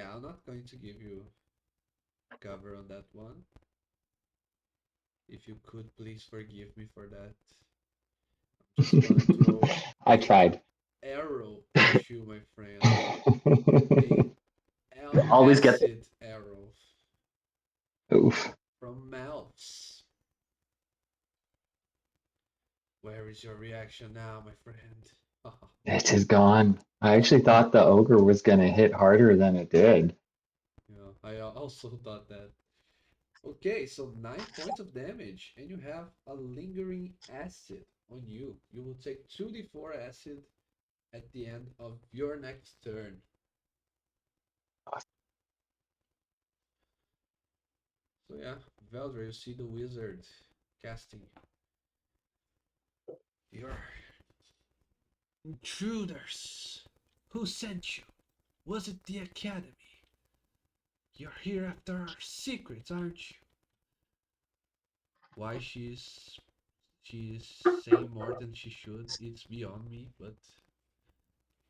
yeah, I'm not going to give you cover on that one. If you could please forgive me for that. I'm just gonna throw I a tried. arrow at you, my friend. A Always get acid arrow Oof. from Malps. Where is your reaction now, my friend? It is gone. I actually thought the ogre was gonna hit harder than it did. Yeah, I also thought that. Okay, so 9 points of damage, and you have a lingering acid on you. You will take 2d4 acid at the end of your next turn. So yeah, Veldra, you see the wizard casting. Your intruders. Who sent you? Was it the academy? You're here after our secrets, aren't you? Why she's saying more than she should, it's beyond me, but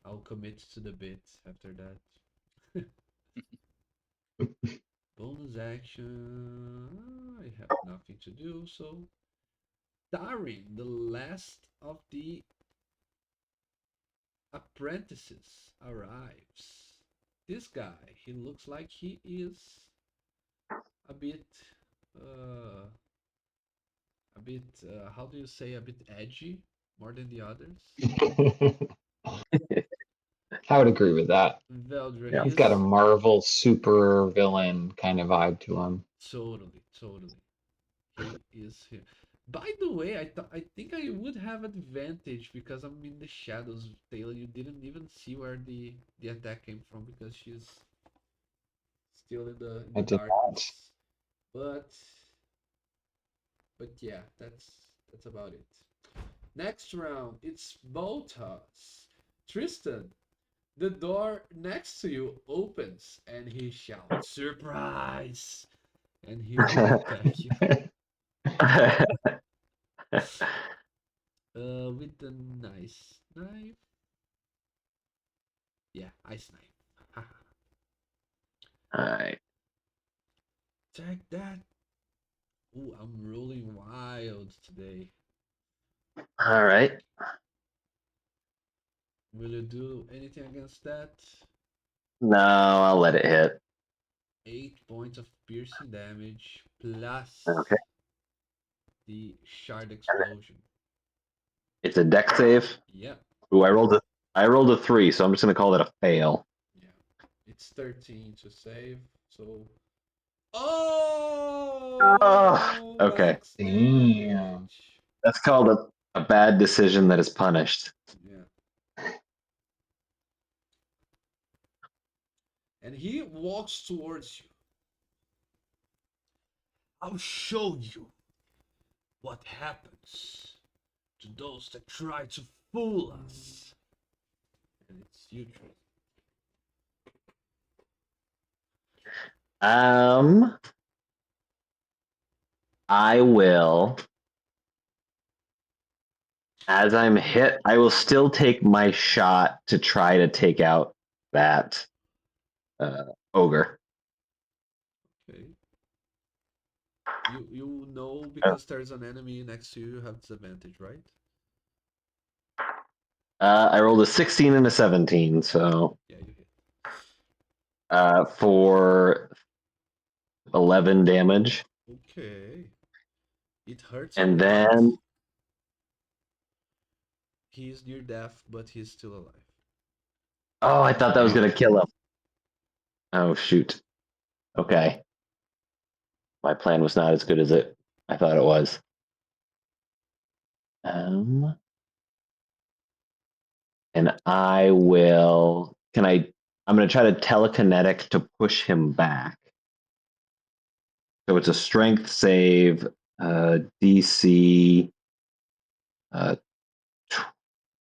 I'll commit to the bit after that. Bonus action. I have nothing to do, so Darin, the last of the apprentices, arrives. This guy, he looks like he is a bit, uh, how do you say, a bit edgy more than the others. I would agree with that. Veldra, Yeah. He's got a he's Marvel super villain kind of vibe to him. totally. He is here. By the way, I think I would have advantage because I'm in the shadows, Taylor. You didn't even see where the attack came from because she's still in I the did not. darkness. But yeah, that's about it. Next round, it's Boltas. Tristan, the door next to you opens and he shouts, "Surprise!" And he will attack you. With the nice knife. Yeah, ice knife. Alright. Take that. Ooh, I'm rolling wild today. Alright. Will you do anything against that? No, I'll let it hit. 8 points of piercing damage plus Okay. the shard explosion. It's a deck save. Yep. Ooh, I rolled a 3, so I'm just gonna call it a fail. Yeah. It's 13 to save. So. Oh! Okay. Max Damn. damage. That's called a bad decision that is punished. Yeah. And he walks towards you. I'll show you what happens to those that try to fool us. And it's you, Tristan. I will, as I'm hit, I will still take my shot to try to take out that ogre. Okay. You know because there's an enemy next to you, you have disadvantage, right? I rolled a 16 and a 17, so Yeah, you hit. for 11 damage. Okay. It hurts a And lot. then, He is near death, but he's still alive. oh, I thought that was Damn. going to kill him. Oh, shoot. Okay. My plan was not as good as I thought it was. And I will, I'm going to try to telekinetic to push him back. So it's a strength save, DC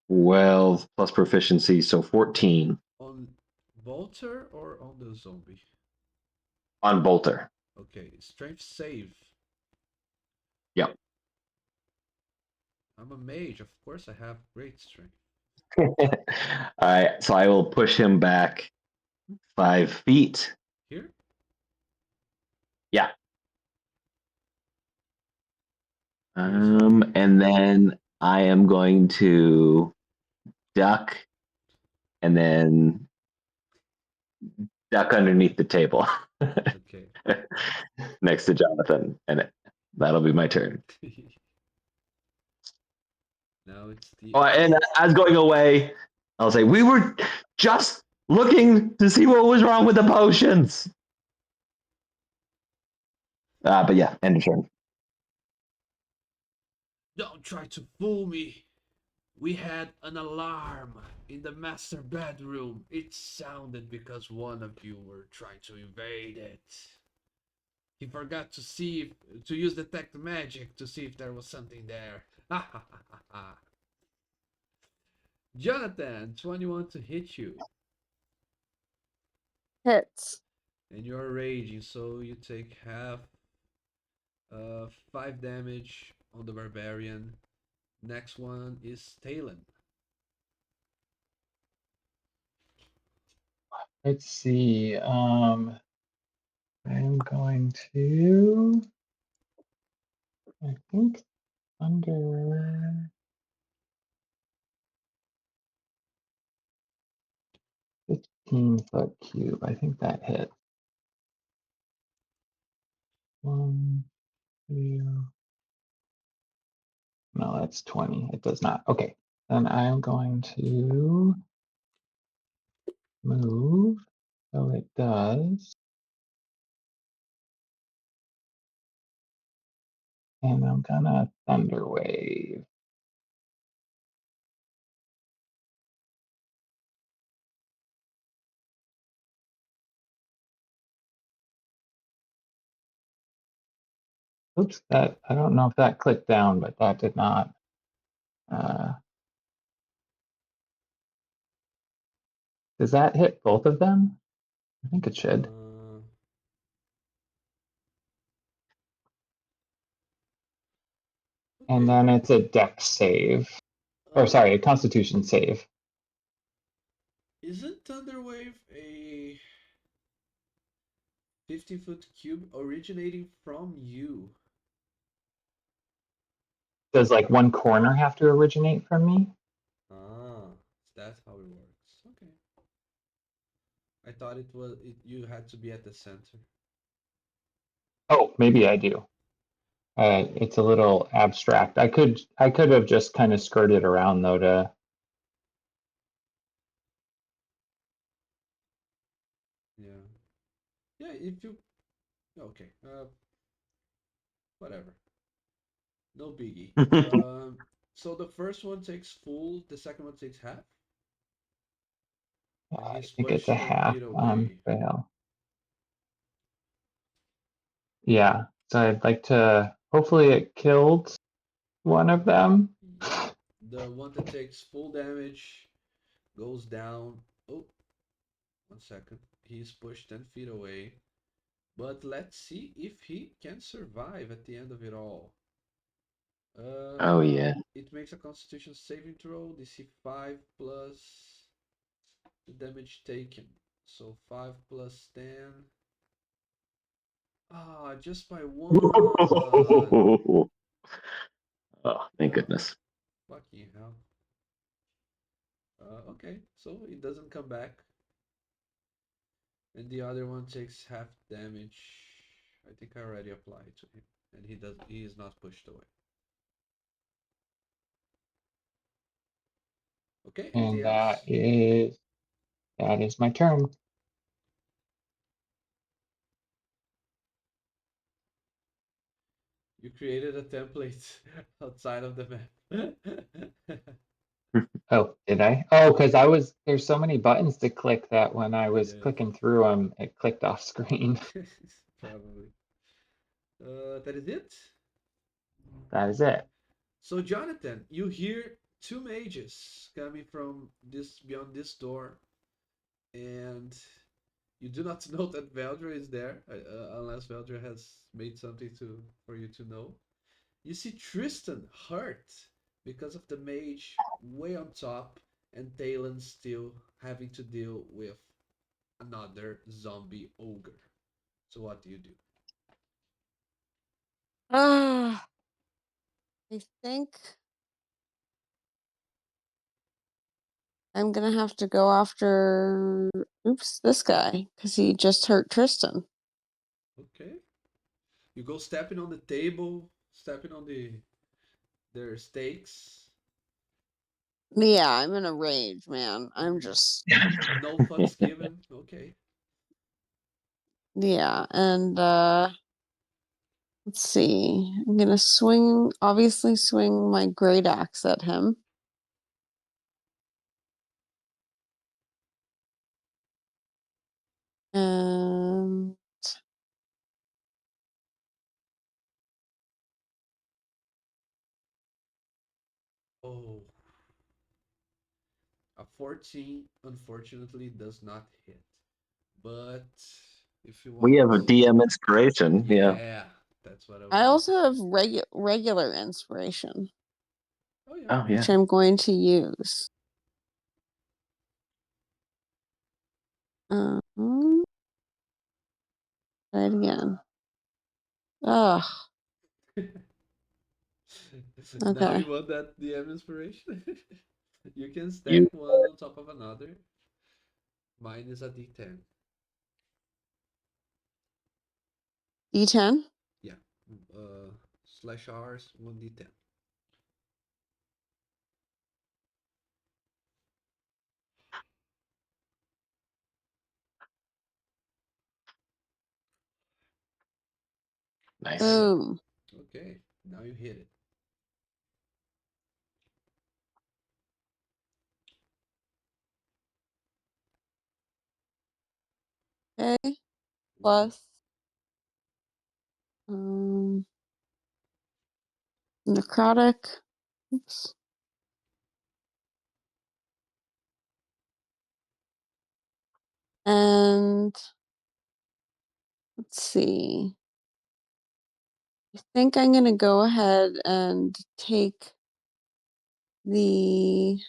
12 plus proficiency, so 14 On Bolter or on the zombie? on Bolter. Okay, strength save. Yep. I'm a mage, of course I have great strength. All right, so I will push him back 5 feet. Here? Yeah. Here is 5 feet. And then I am going to duck and then duck underneath the table Okay. next to Jonathan, and that'll be my turn. Now it's the Oh, and as going away, I'll say, "We were just looking to see what was wrong with the potions." But yeah, end of turn. Don't try to fool me. We had an alarm in the master bedroom. It sounded because one of you were trying to invade it. He forgot to to use detect magic to see if there was something there. Jonathan, 21 to hit you. Hits. And you're raging, so you take half 5 damage on the barbarian. Next one is Talon. Let's see. I'm going to, I think, under 15-foot cube. I think that hit. 1, 2. No, that's 20. It does not. Okay. Then I'm going to move. So it does. And I'm gonna thunder wave. Oops, that I don't know if that clicked down, but that did not. Does that hit both of them? I think it should. And Okay. then it's a dex save. Or sorry, a constitution save. Isn't Thunderwave a 50-foot cube originating from you? Does like one corner have to originate from me? Ah, that's how it works. Okay. I thought you had to be at the center. Oh, maybe I do. It's a little abstract. I could have just kind of skirted around though to. Yeah. Yeah, if you okay. Whatever. No biggie. So the first one takes full, the second one takes half, and I he's think it's a pushed 10 half feet on away. fail. Yeah. So I'd like to. Hopefully it killed one of them. Yep. The one that takes full damage goes down. Oh, 1 second. He's pushed 10 feet away. But let's see if he can survive at the end of it all. Oh yeah. It makes a Constitution saving throw, DC 5 plus the damage taken. So 5 plus 10. Ah, just by 1. Oh, thank Oh, goodness. fucking hell. Okay, so it doesn't come back. And the other one takes half damage. I think I already applied to him. And he is not pushed away. Okay, anything And else? that is my turn. You created a template outside of the map. Oh, did I? Oh, because there's so many buttons to click that when I was Yes, clicking through them, it clicked off screen. probably. That is it. That is it. So Jonathan, you hear 2 mages coming from this beyond this door, and you do not know that Veldra is there, unless Veldra has made something for you to know. You see Tristan hurt because of the mage way on top, and Talon still having to deal with another zombie ogre. So what do you do? Ah, I think I'm gonna have to go after this guy because he just hurt Tristan. Okay. You go stepping on the table, stepping on their steaks. Yeah, I'm in a rage, man. I'm Mm, just no fucks given. Okay. yeah, and let's see. I'm gonna obviously swing my great axe at him. And Oh, a 14 unfortunately does not hit. But if you We want, have a DM inspiration. Yeah. yeah, that's what I was I looking. also have regular inspiration, Oh yeah. Oh yeah. which I'm going to use. Um, try it again. Ugh. Now you Okay. want that DM inspiration? You can You stack one on top of another. Mine is a D10. D10. Yeah. Slash R's 1D10. nice. Bang. Boom. Okay. Now you hit it. Okay. Ooh. Plus necrotic. Oops. And let's see. I think I'm gonna go ahead and take the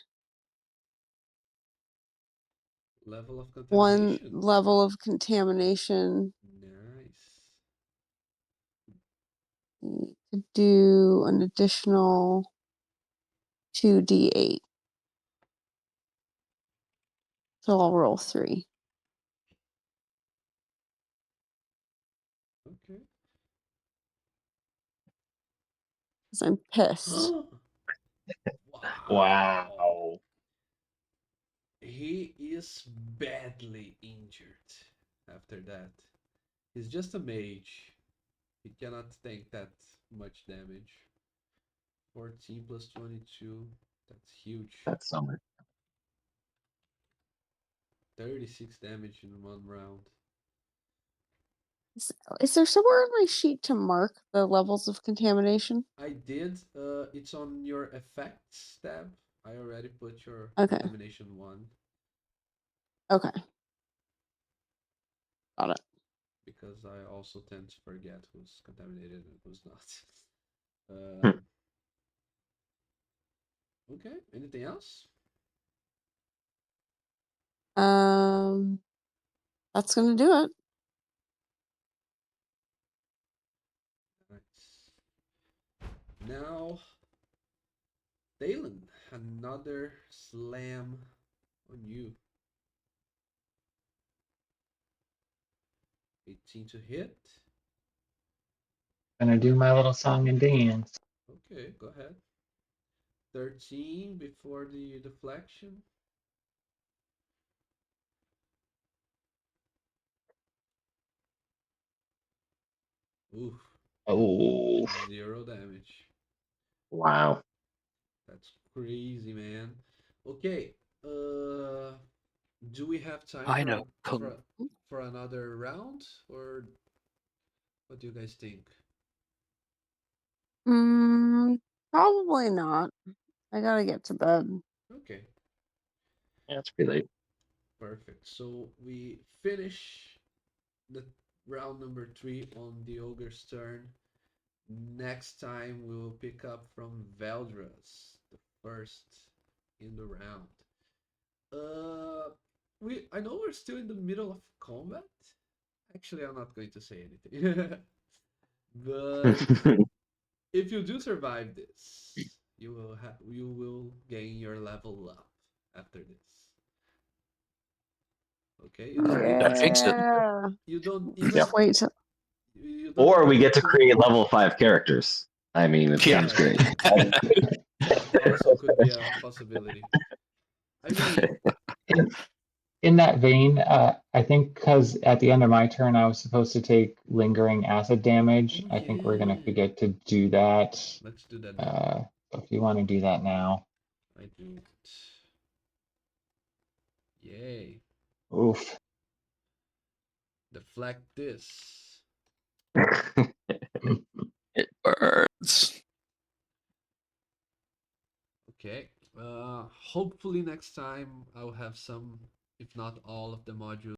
Level of one contamination. level of contamination Nice. to do an additional 2d8. So I'll roll 3 Okay. because I'm pissed. Wow. Wow. He is badly injured after that. He's just a mage. He cannot take that much damage. 14 plus 22. That's huge. That's so much. 36 damage in one round. Is there somewhere on my sheet to mark the levels of contamination? I did. It's on your effects tab. I already put your Okay. contamination 1 Okay. Got it. because I also tend to forget who's contaminated and who's not. Hmm. Okay. Anything else? That's gonna do it. Nice. Now, Dalen, another slam on you. 18 to hit. Gonna do my little song and dance. Okay, go ahead. 13 before the deflection. Oof, Oh, 0 damage. Wow. That's crazy, man. Okay, do we have time I for know. for another round, or what do you guys think? Mm, probably not. I gotta get to bed. Okay, Yeah, it's pretty late. perfect. So we finish the round number 3 on the ogre's turn. Next time we will pick up from Veldras, the first in the round. Uh, I know we're still in the middle of combat. Actually, I'm not going to say anything. But if you do survive this, you will gain your level up after this. Okay, you don't need Gotta fix it. Yeah. you don't Just even wait till you don't Or even we need get to create level 5 characters. I mean, it Yeah. sounds great. That also could be a possibility. I mean, In that vein, I think because at the end of my turn, I was supposed to take lingering acid damage. oh I think we're gonna yeah. forget to do that. Let's do that then. So if you want to do that now, I do it. Yay. oof. Deflect this. It burns. Okay. Hopefully next time I'll have some, if not all of the modules